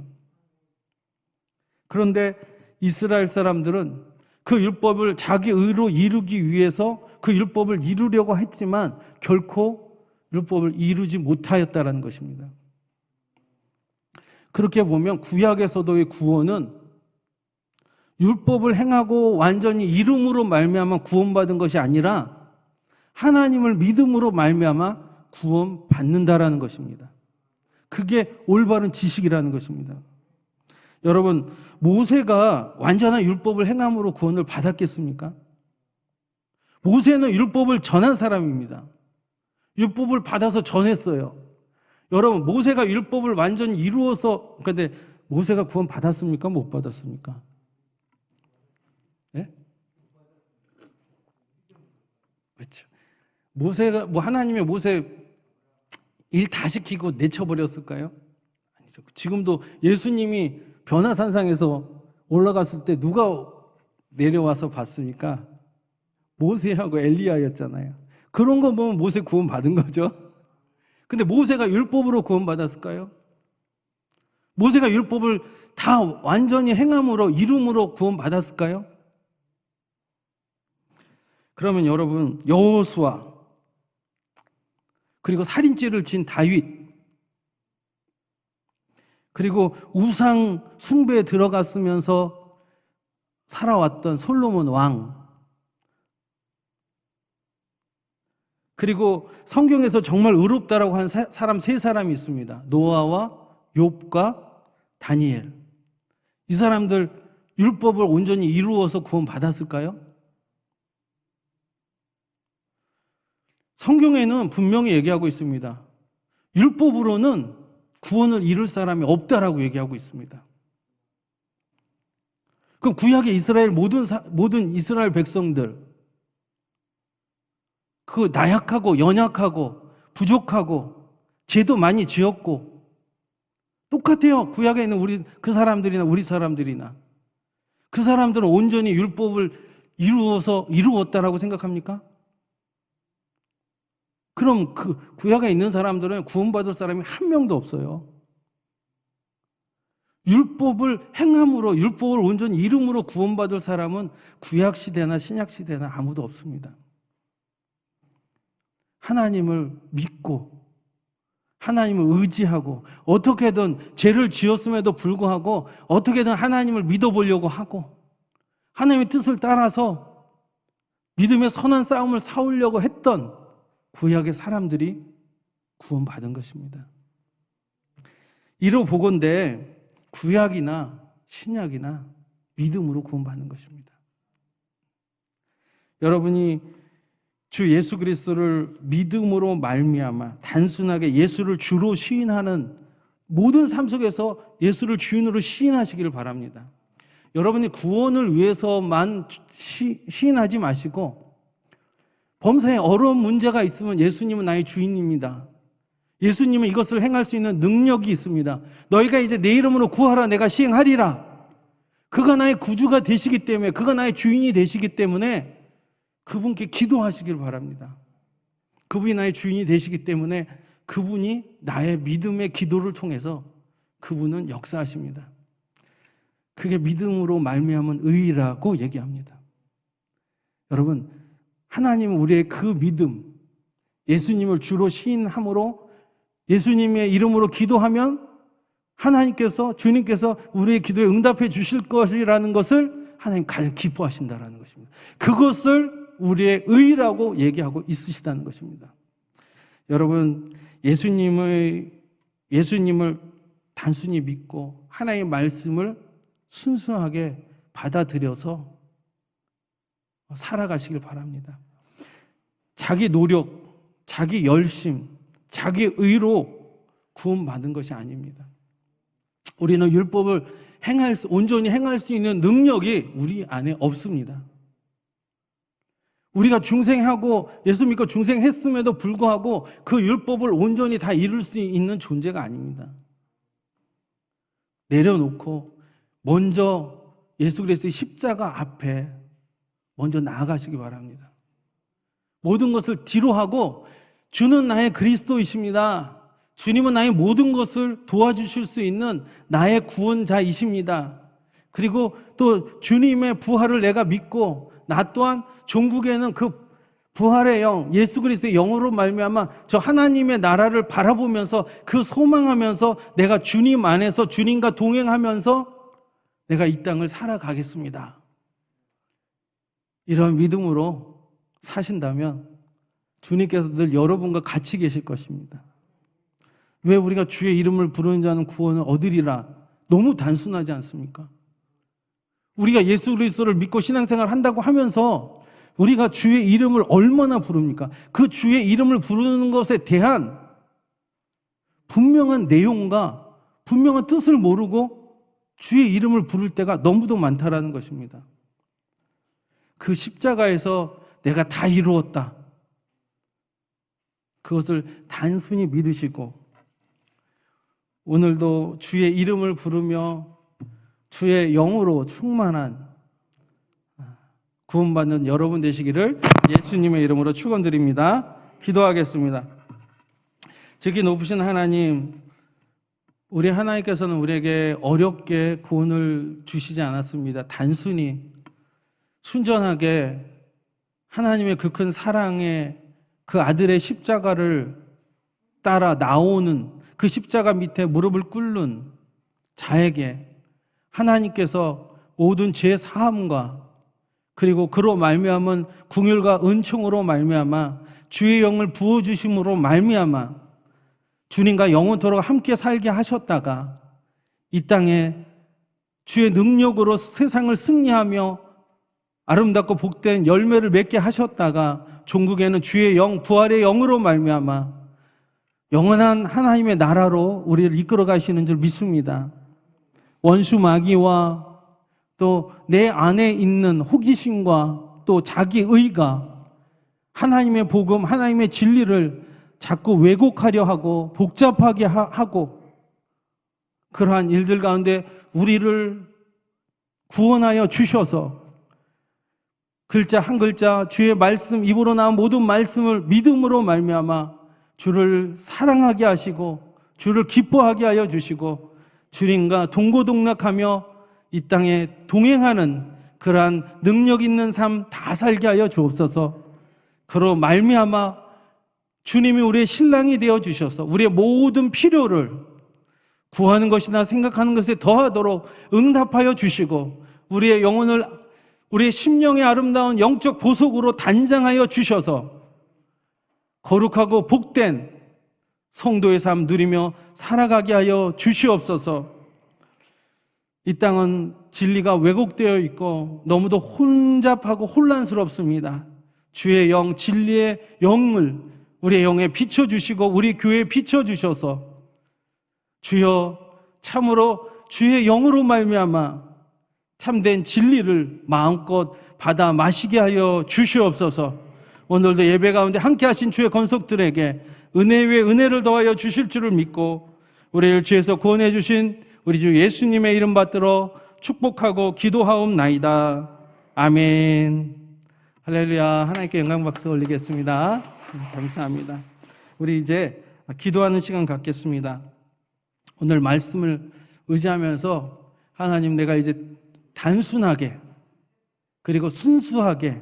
그런데 이스라엘 사람들은 그 율법을 자기 의로 이루기 위해서 그 율법을 이루려고 했지만 결코 율법을 이루지 못하였다는 것입니다. 그렇게 보면 구약에서도의 구원은 율법을 행하고 완전히 이름으로 말미암아 구원받은 것이 아니라 하나님을 믿음으로 말미암아 구원받는다라는 것입니다. 그게 올바른 지식이라는 것입니다. 여러분, 모세가 완전한 율법을 행함으로 구원을 받았겠습니까? 모세는 율법을 전한 사람입니다. 율법을 받아서 전했어요. 여러분, 모세가 율법을 완전히 이루어서, 근데 모세가 구원 받았습니까? 못 받았습니까? 예? 그렇죠. 모세가, 하나님이 모세 일 다 시키고 내쳐버렸을까요? 아니죠. 지금도 예수님이 변화산상에서 올라갔을 때 누가 내려와서 봤습니까? 모세하고 엘리야였잖아요. 그런 거 보면 모세 구원 받은 거죠. 근데 모세가 율법으로 구원 받았을까요? 모세가 율법을 다 완전히 행함으로 이름으로 구원 받았을까요? 그러면 여러분, 여호수아 그리고 살인죄를 진 다윗 그리고 우상 숭배에 들어갔으면서 살아왔던 솔로몬 왕 그리고 성경에서 정말 의롭다라고 한 사람 세 사람이 있습니다. 노아와 욥과 다니엘. 이 사람들 율법을 온전히 이루어서 구원 받았을까요? 성경에는 분명히 얘기하고 있습니다. 율법으로는 구원을 이룰 사람이 없다라고 얘기하고 있습니다. 그럼 구약의 이스라엘 모든 이스라엘 백성들 그 나약하고 연약하고 부족하고 죄도 많이 지었고 똑같아요. 구약에 있는 그 사람들이나 우리 사람들이나 그 사람들은 온전히 율법을 이루었다라고 생각합니까? 그럼 그 구약에 있는 사람들은 구원받을 사람이 한 명도 없어요. 율법을 행함으로 율법을 온전히 이름으로 구원받을 사람은 구약 시대나 신약 시대나 아무도 없습니다. 하나님을 믿고 하나님을 의지하고 어떻게든 죄를 지었음에도 불구하고 어떻게든 하나님을 믿어보려고 하고 하나님의 뜻을 따라서 믿음의 선한 싸움을 싸우려고 했던 구약의 사람들이 구원받은 것입니다. 이로 보건대 구약이나 신약이나 믿음으로 구원받는 것입니다. 여러분이 주 예수 그리스도를 믿음으로 말미암아 단순하게 예수를 주로 시인하는 모든 삶 속에서 예수를 주인으로 시인하시기를 바랍니다. 여러분이 구원을 위해서만 시인하지 마시고 범사에 어려운 문제가 있으면 예수님은 나의 주인입니다. 예수님은 이것을 행할 수 있는 능력이 있습니다. 너희가 이제 내 이름으로 구하라 내가 시행하리라. 그가 나의 구주가 되시기 때문에 그가 나의 주인이 되시기 때문에 그분께 기도하시길 바랍니다. 그분이 나의 주인이 되시기 때문에 그분이 나의 믿음의 기도를 통해서 그분은 역사하십니다. 그게 믿음으로 말미암은 의라고 얘기합니다. 여러분, 하나님은 우리의 그 믿음, 예수님을 주로 시인함으로 예수님의 이름으로 기도하면 하나님께서, 주님께서 우리의 기도에 응답해 주실 것이라는 것을 하나님 가장 기뻐하신다라는 것입니다. 그것을 우리의 의라고 얘기하고 있으시다는 것입니다. 여러분, 예수님을 단순히 믿고 하나님의 말씀을 순수하게 받아들여서 살아가시길 바랍니다. 자기 노력, 자기 열심, 자기 의로 구원받은 것이 아닙니다. 우리는 율법을 온전히 행할 수 있는 능력이 우리 안에 없습니다. 우리가 중생하고 예수 믿고 중생했음에도 불구하고 그 율법을 온전히 다 이룰 수 있는 존재가 아닙니다. 내려놓고 먼저 예수 그리스도의 십자가 앞에 먼저 나아가시기 바랍니다. 모든 것을 뒤로 하고 주는 나의 그리스도이십니다. 주님은 나의 모든 것을 도와주실 수 있는 나의 구원자이십니다. 그리고 또 주님의 부활을 내가 믿고 나 또한 종국에는 그 부활의 영, 예수 그리스도의 영으로 말미암아 저 하나님의 나라를 바라보면서 그 소망하면서 내가 주님 안에서 주님과 동행하면서 내가 이 땅을 살아가겠습니다. 이런 믿음으로 사신다면 주님께서 늘 여러분과 같이 계실 것입니다. 왜 우리가 주의 이름을 부르는 자는 구원을 얻으리라? 너무 단순하지 않습니까? 우리가 예수 그리스도를 믿고 신앙생활을 한다고 하면서 우리가 주의 이름을 얼마나 부릅니까? 그 주의 이름을 부르는 것에 대한 분명한 내용과 분명한 뜻을 모르고 주의 이름을 부를 때가 너무도 많다라는 것입니다. 그 십자가에서 내가 다 이루었다. 그것을 단순히 믿으시고 오늘도 주의 이름을 부르며 주의 영으로 충만한 구원받는 여러분 되시기를 예수님의 이름으로 축원드립니다. 기도하겠습니다. 지극히 높으신 하나님, 우리 하나님께서는 우리에게 어렵게 구원을 주시지 않았습니다. 단순히 순전하게 하나님의 그 큰 사랑에 그 아들의 십자가를 따라 나오는 그 십자가 밑에 무릎을 꿇는 자에게 하나님께서 모든 죄 사함과 그리고 그로 말미암은 궁율과 은총으로 말미암아 주의 영을 부어주심으로 말미암아 주님과 영원토록 함께 살게 하셨다가 이 땅에 주의 능력으로 세상을 승리하며 아름답고 복된 열매를 맺게 하셨다가 종국에는 주의 영, 부활의 영으로 말미암아 영원한 하나님의 나라로 우리를 이끌어 가시는 줄 믿습니다. 원수 마귀와 또 내 안에 있는 호기심과 또 자기 의가 하나님의 복음, 하나님의 진리를 자꾸 왜곡하려 하고 복잡하게 하고 그러한 일들 가운데 우리를 구원하여 주셔서 글자 한 글자 주의 말씀 입으로 나온 모든 말씀을 믿음으로 말미암아 주를 사랑하게 하시고 주를 기뻐하게 하여 주시고 주님과 동고동락하며 이 땅에 동행하는 그러한 능력 있는 삶 다 살게 하여 주옵소서. 그로 말미암아 주님이 우리의 신랑이 되어 주셔서 우리의 모든 필요를 구하는 것이나 생각하는 것에 더하도록 응답하여 주시고 우리의 영혼을 우리의 심령의 아름다운 영적 보석으로 단장하여 주셔서 거룩하고 복된 성도의 삶 누리며 살아가게 하여 주시옵소서. 이 땅은 진리가 왜곡되어 있고 너무도 혼잡하고 혼란스럽습니다. 주의 영, 진리의 영을 우리의 영에 비춰주시고 우리 교회에 비춰주셔서 주여 참으로 주의 영으로 말미암아 참된 진리를 마음껏 받아 마시게 하여 주시옵소서. 오늘도 예배 가운데 함께 하신 주의 권속들에게 은혜 위에 은혜를 더하여 주실 줄을 믿고 우리를 죄에서 구원해 주신 우리 주 예수님의 이름 받들어 축복하고 기도하옵나이다. 아멘. 할렐루야. 하나님께 영광 박수 올리겠습니다. 감사합니다. 우리 이제 기도하는 시간 갖겠습니다. 오늘 말씀을 의지하면서 하나님, 내가 이제 단순하게 그리고 순수하게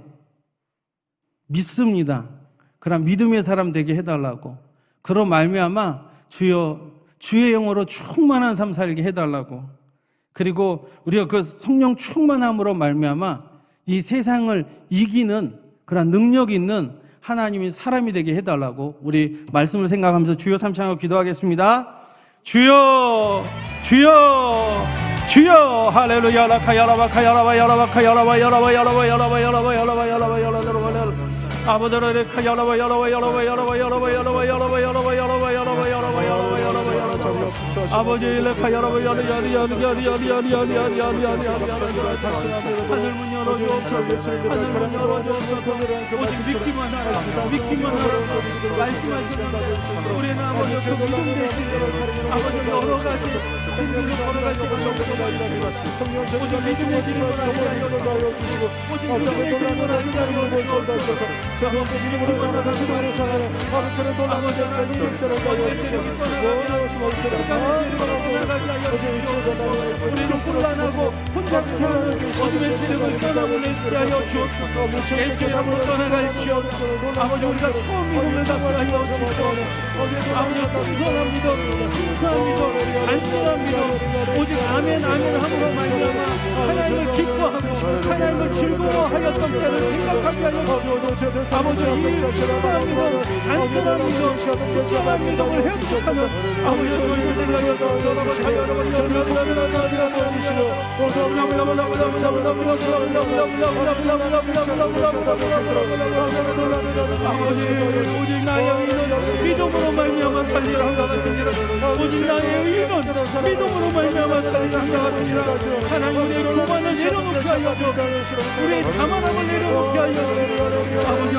믿습니다. 그런 믿음의 사람 되게 해달라고. 그런 말미암아 주여 주의 영으로 충만한 삶 살게 해달라고, 그리고 우리가 그 성령 충만함으로 말미암아 이 세상을 이기는 그런 능력 있는 하나님의 사람이 되게 해달라고 우리 말씀을 생각하면서 주여 삼창하고 기도하겠습니다. 주여, 주여, 주여. 할렐루야. 라카야라바 카야라바 야라바 야라바 야라바 야라바 야라바 야라바 야라바 야라바 야라바 아버지를 카야라바 야라바 야라바 야라바 야라바 야라바 야라바 야라바 야라바 야라바 야라바 야라바 야라바 야라바 아버지를 카야라바 야라바 하늘 문 열어주옵소서. 하늘 문 열어주옵소서. 오직 믿기만 하라. 믿기만 하라. 말씀하시는 우리는 아버지 그 믿음 대신 아버지 여러 가지 생기를 걸어갈 때 오직 믿음의 길을 걸어가려 오직 믿음의 길을 걸어가려 저희가 믿음으로 걸어가는 그들을 살아요. 아버지는 놀라운 역사를 일으켜라 우리는 혼란하고 혼잡 태우는 어둠의 세력을 떠나보내게 하여 주옵소서. 예수 이름으로 떠나갈지어다. 아버지 우리가 처음 믿음을 갖게 하여 주옵소서. 아버지 순수한 믿음, 순수한 믿음, 안전한 믿음, 오직 아멘 아멘 함으로 말미암아 하나님을 기뻐하고 하나님을 즐거워하였던 때를 생각하게 하여 주옵소서. 아버지 이 순수한 믿음, 안전한 믿음, 순수한 믿음을 회복하는 아버지 저희를 하여 아버지 오직 나의 의는 믿음으로 말미암아 살리라 한가 같으니라. 오직 나의 의는 믿음으로 말미암아 살리라 한가 같으니라. 하나님의 교만을 내려놓게 하여 주옵소서. 우리의 자만함을 내려놓게 하여 주옵소서. 아버지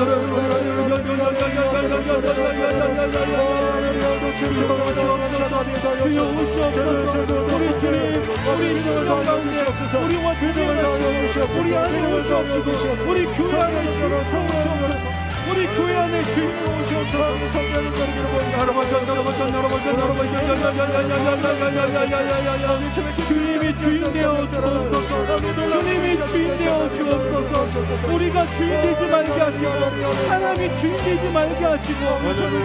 주여 오시옵소서. 우리 주님 우리 인생을 가운데 우리와 동행하시고 우리 안에 오시옵소서. 우리 교회 안에 주옵소서. 우리 교회 안에 주님이 오시옵소서. 주님이 주인 되어 주옵소서. 주님이 주인 되어 주옵소서. 우리가 주인 되지 말게 하시고 사람이 주인 되지 말게 하시고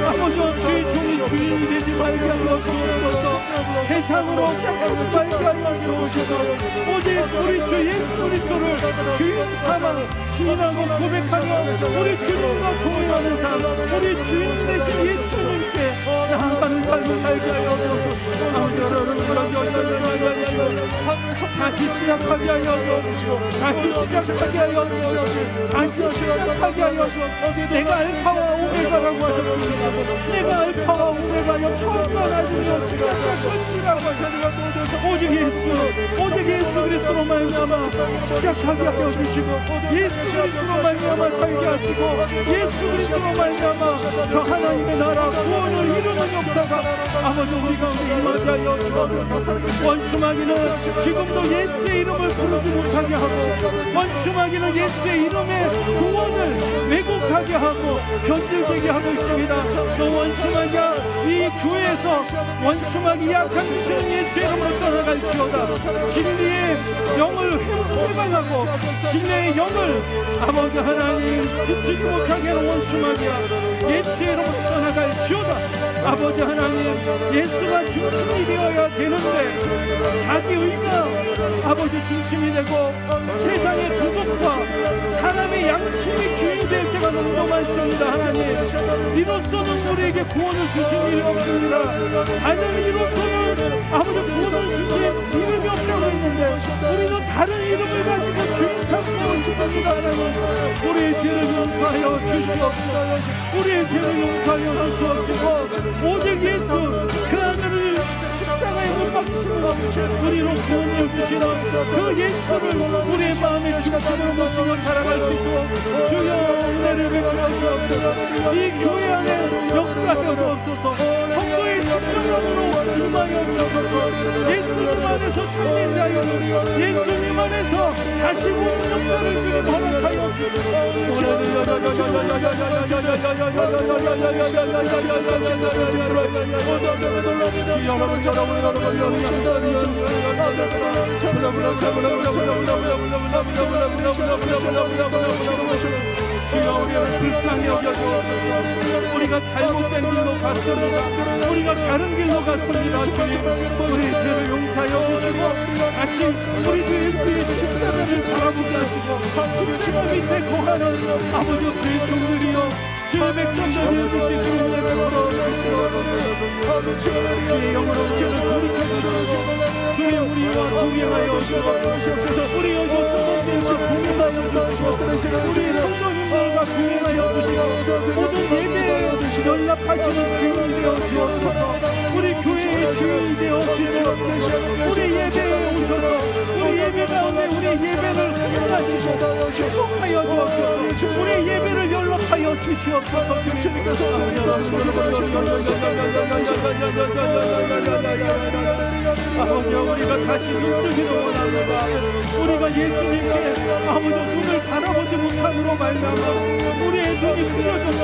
아버지 주의 종이 주인이 되지 말게 하여 주옵소서. 세상으로 짝하지 말게 하여 주옵소서. 오직 우리 주 예수 그리스도를 주인 삼아 주인하고 고백하며 우리 주님과 동행하는 삶, 우리 주인 되신 예수님께 나아가는 삶을 살게 하여 주옵소서. 다시 시작하게 하여 주옵소서. 다시 시작하게 하여 주옵소서. 다시 시작하게 하여 주옵소서. 내가 알파와 오메가라고 하셨습니다. 내가 알파와 오메가여 처음과 나중에 시작과 끝이라고 하셨습니다. 오직 예수 그리스도로 말미암아 시작하게 하여 주시고 예수 그리스도로 말미암아 살게 하시고 예수 그리스도로 말미암아 저 하나님의 나라 구원을 이루는 역사가 아버지 우리 가운데 임하게 하여 주옵소서. 원수마귀는 지금도 예수의 이름을 부르지 못하게 하고 원수마귀는 예수의 이름의 구원을 왜곡하게 하고 변질되게 하고 있습니다. 또 원수마귀가 이 교회에서 원수마귀 약한 주시는 예수의 이름으로 떠나갈지어다. 진리의 영을 회복해가려고 진리의 영을 아버지 하나님 붙이지 못하게 하는 원수마귀야 예수의 이름으로 떠나갈지어다. 아버지 하나님 예수가 중심이 되어야 되는데 자기 의가 아버지 중심이 되고 세상의 도덕과 사람의 양심이 주인이 될 때가 너무 많습니다. 하나님 이로써는 우리에게 구원을 주신 일이 없습니다. 다른 이로써는 아버지 구원을 주신 이름이 없다고 했는데 우리는 다른 이름을 가지고 주인 삼고 있습니다. 하나님 우리의 죄를 용서하여 주시옵소서. 우리의 죄를 용서하여 주시옵시고 오직 예수 그 하늘을 십자가에 못 박히시는 우리로 구원을 주시는 그 예수를 우리의 마음의 중심으로 모시며 살아갈 수 있도록 주여 은혜를 베풀어 주옵소서. 이 교회 안에 역사하여 주옵소서. 성도의 심령으로 임하여 주옵소서. 예수님 안에서 찾는 자여 예수님 안에서 다시 보는 역사를 주님 허락하여 주옵소서. 주여 우리를 불쌍히 여겨주옵소서. 우리가 잘못된 길로 갔습니다. 우리가 다른 길로 갔습니다. 주님 우리 죄를 용서하여 주시고 같이 우리 주 예수의 십자가를 바라보게 하시고 십자가 밑에 거하는 아버지 주의 종들이여 주의 백성들을 주시고 은혜를 주시옵소서. 주의 영으로 죄를 돌이켜주시고 주님 우리와 동행하여 주시옵소서. 우리 여기 성도님과 동행하여 주시고 우리 성도님들과 동행하여 주시고 모든 예배에 연락하시는 주인이 되어 주옵소서. 우리 교회의 주인이 되어 주옵소서. 우리 예배에 오셔서 우리 예배 가운데 우리 예배를 응하시고 축복하여 주옵소서. 우리 예배를 연락하여 주시옵소서. 아버지 우리가 다시 눈뜨기를 원합니다. 우리가 예수님께 아버지 눈을 바라보지 못함으로 말미암아 우리의 눈이 흐려졌고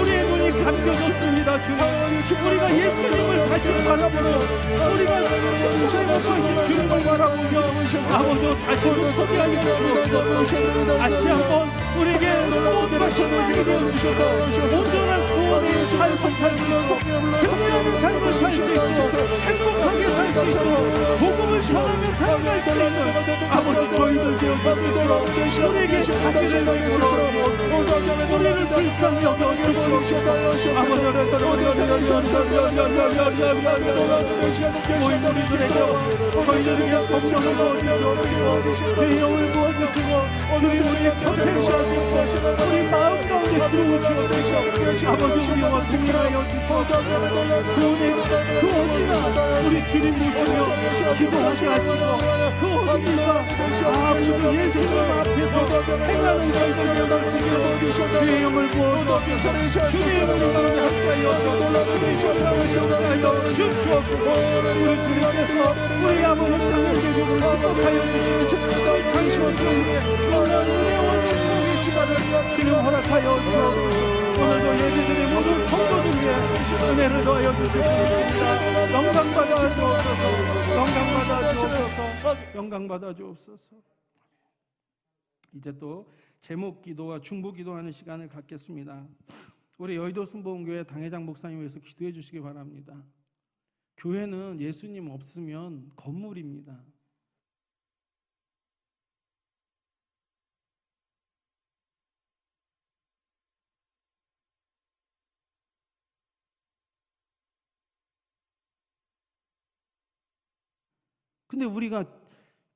우리의 눈이 감겨졌습니다. 주님 우리가 예수님을 다시 바라보고 우리가 주님을 주님을 바라보며 아버지 다시 눈뜨게 하여 주옵소서. 다시 한번 우리에게 구원과 천국이 되어주시고 온전한 구원의 삶을 살수 있고 승리하는 삶을 살 수 있고 행복하게 살 수 있고 복음을 전하며 살아갈 수 있는 아버지 저희들 되어주시고 우리에게 자비를 베풀어 우리를 불쌍히 여겨주시옵소서. 아버지 저희들에게 성령을 부어주시고 주의 영을 부어주시고 주의 우리의 곁에 주시옵소서. 우리 마음 가운데 들어오시옵소서. 아버지 우리와 동행하여 주시옵소서. 그 어디나 우리 주님 모시며 기도하게 하시고 그 어디가 아버지 예수님 앞에서 행하는 저희들 되어주시고 주의 영을 부어주시옵소서. 주의 영을 가운데 함께하여 주시옵소서. 우리 주님께서 우리 아버지 창조주를 축복하여 주시고 장시원 교회에 놀라운 은혜와 축복의 시간을 주님 허락하여 주옵소서. 오늘도 예배드린 모든 성도들 위해 은혜를 더하여 주시옵소서. 영광받아 주옵소서. 영광받아 주옵소서. 영광받아 주옵소서. 이제 또 제목 기도와 중보 기도하는 시간을 갖겠습니다. 우리 여의도 순복음교회 당회장 목사님 위해서 기도해 주시기 바랍니다. 교회는 예수님 없으면 건물입니다. 근데 우리가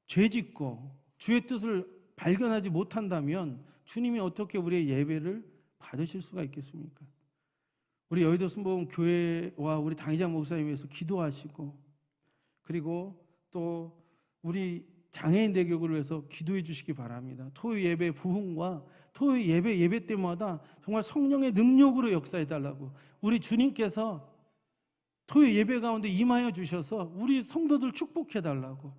죄짓고 주의 뜻을 발견하지 못한다면 주님이 어떻게 우리의 예배를 받으실 수가 있겠습니까? 우리 여의도 순복음 교회와 우리 당회장 목사님 위해서 기도하시고 그리고 또 우리 장애인 대교구를 위해서 기도해 주시기 바랍니다. 토요 예배 부흥과 토요 예배 때마다 정말 성령의 능력으로 역사해 달라고 우리 주님께서 토요 예배 가운데 임하여 주셔서 우리 성도들 축복해 달라고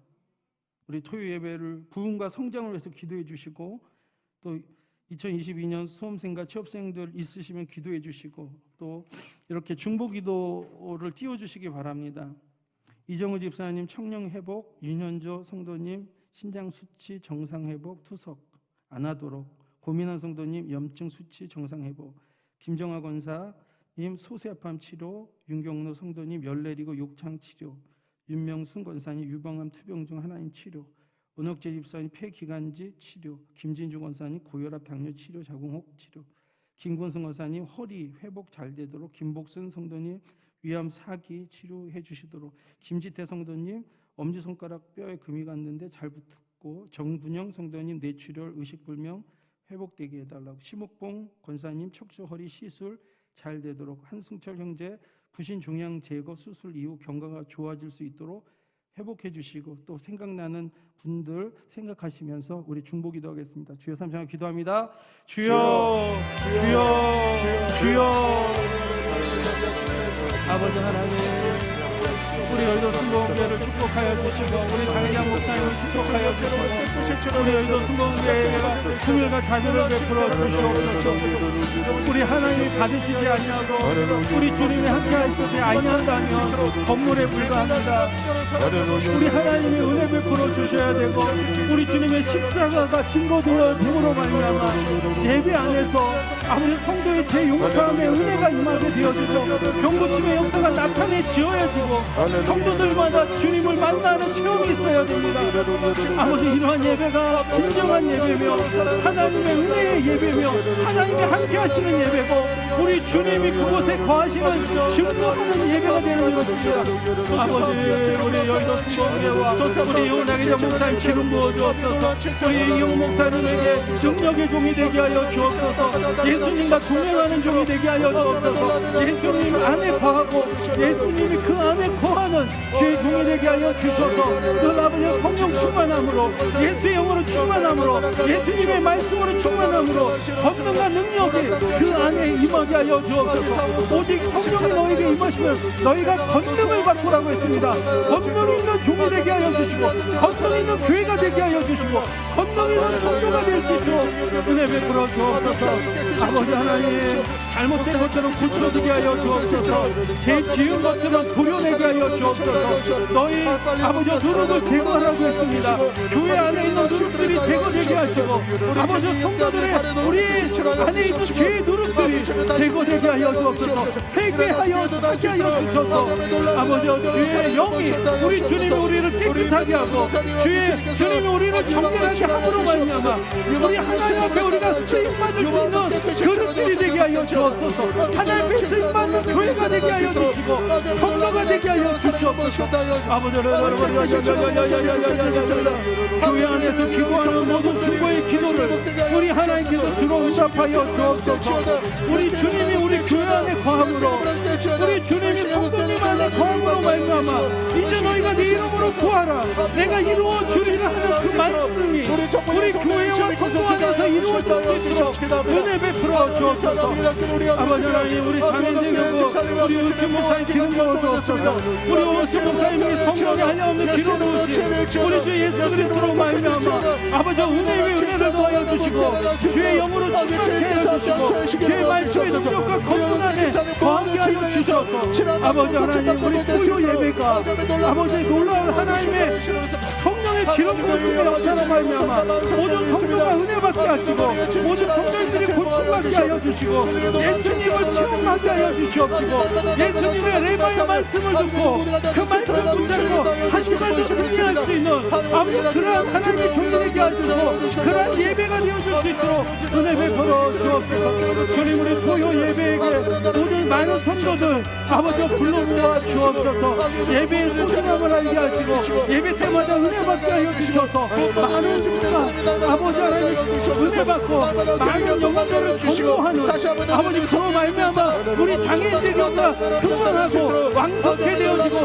우리 토요 예배를 부흥과 성장을 위해서 기도해 주시고 또 2022년 수험생과 취업생들 있으시면 기도해 주시고 또 이렇게 중보 기도를 띄워주시기 바랍니다. 이정우 집사님 청령 회복, 윤현조 성도님 신장 수치 정상 회복 투석 안 하도록, 고민한 성도님 염증 수치 정상 회복, 김정아 권사님 소세암 치료, 윤경로 성도님 열 내리고 욕창 치료, 윤명순 권사님 유방암 투병 중 하나님 치료, 은옥재 집사님 폐기관지 치료, 김진주 권사님 고혈압 당뇨 치료 자궁혹 치료, 김권승 권사님 허리 회복 잘 되도록, 김복순 성도님 위암 사기 치료해 주시도록, 김지태 성도님 엄지손가락 뼈에 금이 갔는데 잘 붙고, 정분영 성도님 뇌출혈 의식불명 회복되게 해달라고, 심옥봉 권사님 척추 허리 시술 잘 되도록, 한승철 형제 부신 종양 제거 수술 이후 경과가 좋아질 수 있도록 회복해 주시고, 또 생각나는 분들 생각하시면서 우리 중보 기도하겠습니다. 주여 삼창 기도합니다. 주여 아버지 하나님, 우리 여의도 순복음교회를 축복하여 주시고 우리 당회장 목사님을 축복하여 주시고 우리 여의도 순복음교회에 긍휼과 자비를 베풀어 주시옵소서. 우리 하나님이 받으시지 아니하고 우리 주님이 함께하시지 아니한다면 건물에 불과합니다. 우리 하나님이 은혜 베풀어 주셔야 되고 우리 주님의 십자가가 증거되어 됨으로 말미암아 예배 안에서 아버지 성도의 재용서함의 은혜가 임하게 되어지고 병고침의 역사가 나타내지어야지고 성도들마다 주님을 만나는 체험이 있어야 됩니다. 아버지 이러한 예배가 진정한 예배며 하나님의 은혜의 예배며 하나님이 함께 하시는 예배고 우리 주님이 그곳에 거하시는 증거하는 예배가 되는 것입니다. 아버지 우리 여의도 수목회와 우리 이혼하게 목사님 기름 부어 주옵소서. 우리 이용 목사님에게 능력의 종이 되게 하여 주옵소서. 예수님과 동행하는 종이 되게 하여 주옵소서. 예수님 안에 거하고 예수님이 그 안에 거하는 주의 종이 되게 하여 주셔서 늘 아버지 성령 충만함으로 예수의 영으로 충만함으로 예수님의 말씀으로 충만함으로 권능과 능력이 그 안에 임하게 하여 주옵소서. 오직 성령이 너에게 임하시면 너희가 권능을 받고라고 했습니다. 권능 있는 종이 되게 하여 주시고 권능 있는 교회가 되게 하여 주시고 권능 있는 성도가 될 수 있도록 은혜 베풀어 주옵소서. 아버지 하나님 잘못된 것들은 고쳐지게 하여 주옵소서. 죄 지은 것들은 도려내게 하여 주옵소서. 너희 아버지 누룩을 제거하라고 했습니다. 교회 안에 있는 누룩들이 제거되게 하시고 아버지 성도들의 우리 안에 있는 죄의 누룩들이 제거되게 하여 주옵소서. 회개하여 하게 하여 주셔서 아버지 주의 영이 우리 주님이 우리를 깨끗하게 하고 주님이 우리를 정결하게 함으로 말미암아 우리 하나님 앞에 우리가 쓰임받을 수 있는 그릇들이 되게 하여 주옵소서. 하나님 앞에 쓰임받는 교회가 되게 하여 주시고 성도가 되게 하여 주시옵소서. 아버지 교회 안에서 기도하는 모든 중보의 기도를 우리 하나님께서 주로 응답하여 주옵소서. 우리 주님이 우리 교회 안에 거함으로 우리 주님이 성도님 안에 거함으로 말미암아 이제 너희가 내 이름으로 구하라 내가 이루어 주리라 하는 그 말씀이 우리 교회와 성도 안에서 이루어질 수 있도록 은혜 베풀어 주옵소서. 아버지 하나님 우리 장인들과 우리 의주 목사님 기름 부어 주옵소서. 우리 의주 목사님이 성령에 한량없는 기름 부으신 우리 주 예수 그리스도로 말미암아 아버지 은혜의 은혜를 더하여 주시고 주의 영으로 충만케 하여 주시고 주의 말씀의 능력과 권능 안에 거하게 하여 주셔서 아버지 하나님 우리 토요 예배가 아버지 놀라운 하나님의 성령의 기름 부으심의 역사로 말미암아 모든 성도가 은혜 받게 하시고 모든 성도들이 고침받게 하여 주시고 예수님을 기억나게 하여 주시옵시고 예수님의 레마의 말씀을 듣고 그 말씀을 붙잡고 하나님을 승리할 수 있는 아버지 그러한 하나님의 종되게 하시고 그러한 예배가 되어줄 수 있도록 은혜 베풀어 주옵소서. 주님 우리 토요 예배에게 모든 많은 성도들 아버지 불러 모아 주옵소서. 예배의 소중함을 알게 하시고 예배 때마다 은혜 받게 하여 주셔서 많은 수가 아버지 하나님 은혜 받고 많은 영혼들을 전도하는 아버지 그로 말미암아 우리 장애인들이 온다 흥분하고 왕성케 되어지고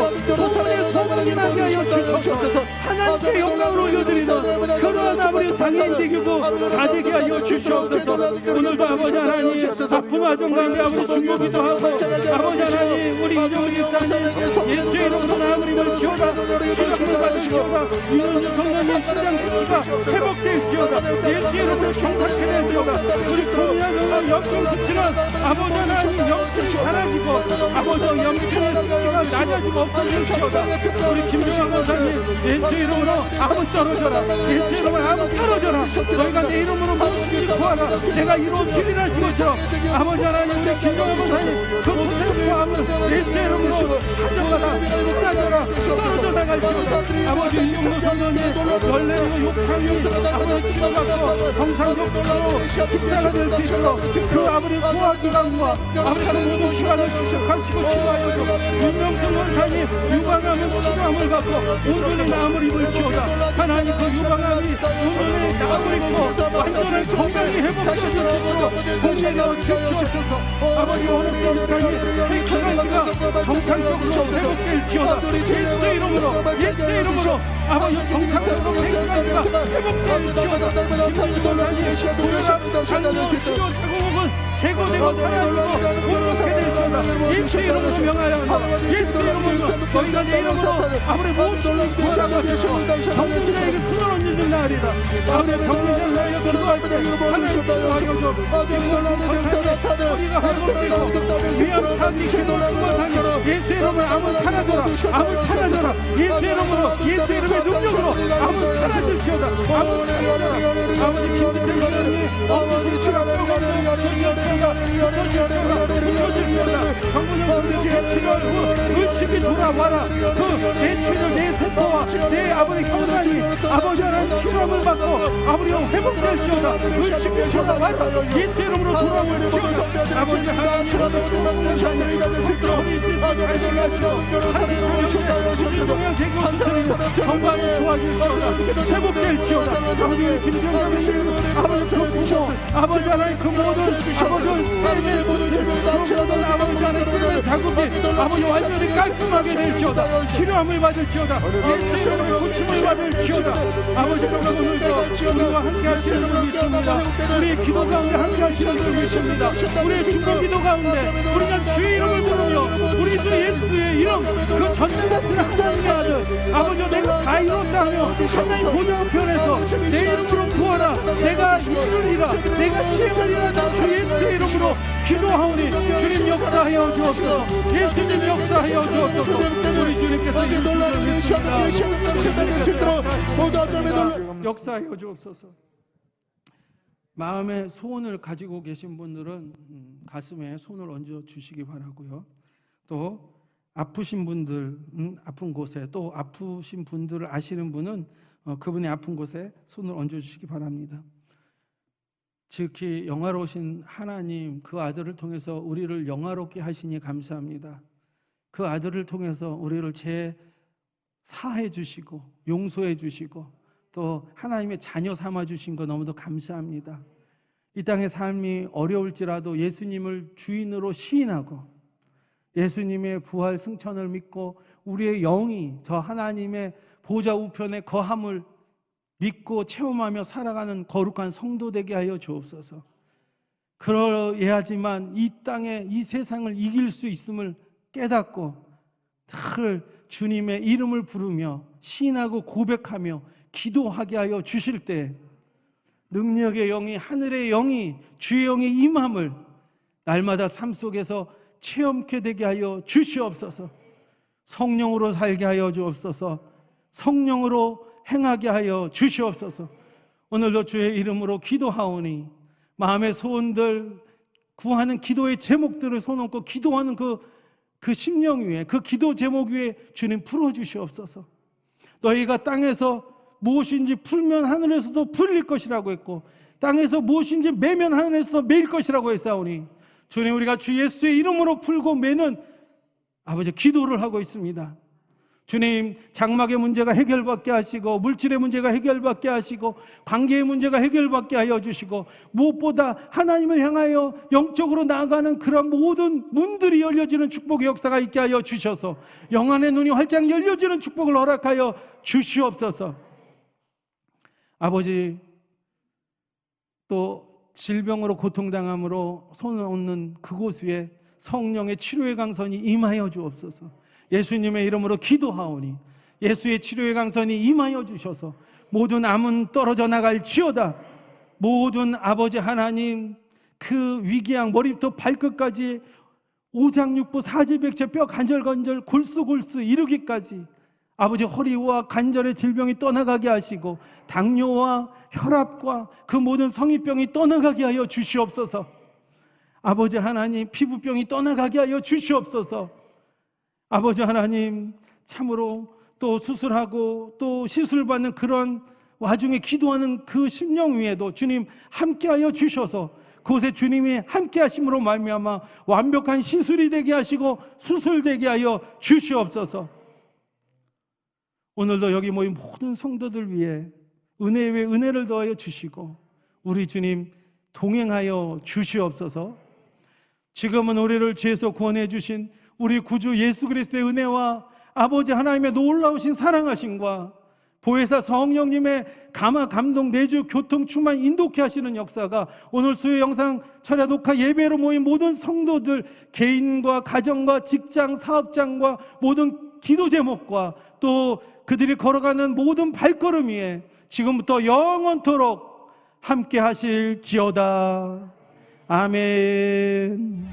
소문에 소문이 나게 하여 주셔서 하나님께 영광을 올려드리는 그러한 아버지 장애인 되고 가지게 하여 주시옵소서. 오늘도 아버지 하나님 아픈 와중 가운데 아버지 중보기도 하고 아버지 하나님 우리 이정은 집사님 예수의 이름으로 나아드림을 기어다 시작을 받으시오다 이명주 성령님 신장시키가 회복될지어다 예수의 이름으로 정착해 될지어다 우리 공연을 염증 수치는 아버지 하나님 염증이 사라지고 아버지 염증의 수치가 낮아지고 없어질지어다 우리 김정환 권사님 예수의 이름으로 아무 떨어져라 예수의 이름으로 아무 떨어져라 너희가 내 이름으로 무엇을 구하라 내가 이루어지리라 하시고처럼 아버지 하나님 우리 김정환 권사님 그 소생과 암을 예수의 이름으로 가져가라 쏟아져라 떨어져 나갈지어다 아버지 이용로 성령님 원래는 욕창이 아버지 치료받고 정상적으로 식사가 될 수 있도록 그 아버지 소화기관과 아버지 모든 시간을 주식하시고 치료하여 주 윤명선 원사님 유방암은 치료함을 받고 온전히 나음을 입을지어다 하나님 그 유방암이 온전히 나음을 입고 완전한 건강이 회복되어질 수 있도록 공개되어 주시옵소서. 아버지 오늘 원사님 헬스가지가 정상적으로 회복될지어다 예수의 이름으로 예수의 이름으로 아버지 정상적으로 헬스가지가 회복될지어다 김정준 원사님 고혈압 장로 치료 자궁은 제거되고 사라지고 온전케 될지어다 예수의 이름으로 명하여 예수의 이름으로 너희가 내 이름으로 아무리 무엇을 구하라고 하시고 정신에게 손을 얹는 날이다. 아버지 정신을 나여 기도할 때 하나님 기도하여 줘 우리가 회복되고 위암 사기 기도하니 예수의 이름으로 암을 사라져라 암을 사라져라 예수의 이름으로 예수의 이름의 능력으로 암을 와라. 내 죄를, 내 세포와 내 아버지 형상이 아버지 하나님 치료함을 받고 아버지가 회복될지어다. 의식되시어다 와라. 예수 이름으로 돌아올지어다. 아버지 하나님 동양 대교 수술로 건강이 좋아질지어다. 회복될지어다. 아버지 김정은 아버지 부모 아버지 하나님 그 모든 아버지 하나님 자국이 아버지 완전히 깔끔하게 될지어다. 치료함을 받을지어다. 예수 이름으로 고침을 받을지어다. 아버지 오늘도 우리와 함께 하시는 분 있습니다. 우리의 기도 가운데 함께 하시는 분 있습니다. 우리의 중보 기도 가운데 우리는 주의 이름을 부르며 우리 주 예수의 이름 그 전능하신 하나님의 아들 아버지 내가 다 이뤘다 하며 하나님 보좌 편에서 내 이름으로 구하라. 내가 이루리라. 내가 시행하리라. 주 예수의 이름으로 기도하오니 주님 역사하여 주옵소서. 예수님 역사하여 주옵소서. 우리 주님께서 역사하여 주옵소서. 마음의 소원을 가지고 계신 분들은 가슴에 손을 얹어 주시기 바라고요. 또 아프신 분들, 아픈 곳에 또 아프신 분들을 아시는 분은 그분의 아픈 곳에 손을 얹어 주시기 바랍니다. 지극히 영화로우신 하나님, 그 아들을 통해서 우리를 영화롭게 하시니 감사합니다. 그 아들을 통해서 우리를 사해 주시고 용서해 주시고 또 하나님의 자녀 삼아 주신 거 너무도 감사합니다. 이 땅의 삶이 어려울지라도 예수님을 주인으로 시인하고 예수님의 부활 승천을 믿고 우리의 영이 저 하나님의 보좌 우편에 거함을 믿고 체험하며 살아가는 거룩한 성도 되게 하여 주옵소서. 그러야지만 이 땅에 이 세상을 이길 수 있음을 깨닫고 늘 주님의 이름을 부르며 시인하고 고백하며 기도하게 하여 주실 때 능력의 영이 하늘의 영이 주의 영이 임함을 날마다 삶 속에서 체험케 되게 하여 주시옵소서. 성령으로 살게 하여 주옵소서. 성령으로 행하게 하여 주시옵소서. 오늘도 주의 이름으로 기도하오니 마음의 소원들 구하는 기도의 제목들을 손얹고 기도하는 그 심령 위에 그 기도 제목 위에 주님 풀어주시옵소서. 너희가 땅에서 무엇인지 풀면 하늘에서도 풀릴 것이라고 했고 땅에서 무엇인지 매면 하늘에서도 매일 것이라고 했사오니 주님 우리가 주 예수의 이름으로 풀고 매는 아버지 기도를 하고 있습니다. 주님 장막의 문제가 해결받게 하시고 물질의 문제가 해결받게 하시고 관계의 문제가 해결받게 하여 주시고 무엇보다 하나님을 향하여 영적으로 나아가는 그런 모든 문들이 열려지는 축복의 역사가 있게 하여 주셔서 영안의 눈이 활짝 열려지는 축복을 허락하여 주시옵소서. 아버지 또 질병으로 고통당함으로 손을 얹는 그곳 위에 성령의 치료의 강선이 임하여 주옵소서. 예수님의 이름으로 기도하오니 예수의 치료의 강선이 임하여 주셔서 모든 암은 떨어져 나갈지어다. 모든 아버지 하나님 그 위궤양 머리부터 발끝까지 오장육부 사지백체 뼈 관절관절 골수골수 이르기까지 아버지 허리와 관절의 질병이 떠나가게 하시고 당뇨와 혈압과 그 모든 성인병이 떠나가게 하여 주시옵소서. 아버지 하나님 피부병이 떠나가게 하여 주시옵소서. 아버지 하나님 참으로 또 수술하고 또 시술받는 그런 와중에 기도하는 그 심령 위에도 주님 함께하여 주셔서 그곳에 주님이 함께하심으로 말미암아 완벽한 시술이 되게 하시고 수술되게 하여 주시옵소서. 오늘도 여기 모인 모든 성도들 위해 은혜 위에 은혜를 더하여 주시고 우리 주님 동행하여 주시옵소서. 지금은 우리를 죄에서 구원해 주신 우리 구주 예수 그리스도의 은혜와 아버지 하나님의 놀라우신 사랑하심과 보혜사 성령님의 감화 감동 내주 교통 충만 인도케 하시는 역사가 오늘 수요 영상 철야 녹화 예배로 모인 모든 성도들 개인과 가정과 직장 사업장과 모든 기도 제목과 또 그들이 걸어가는 모든 발걸음 위에 지금부터 영원토록 함께 하실지어다. 아멘.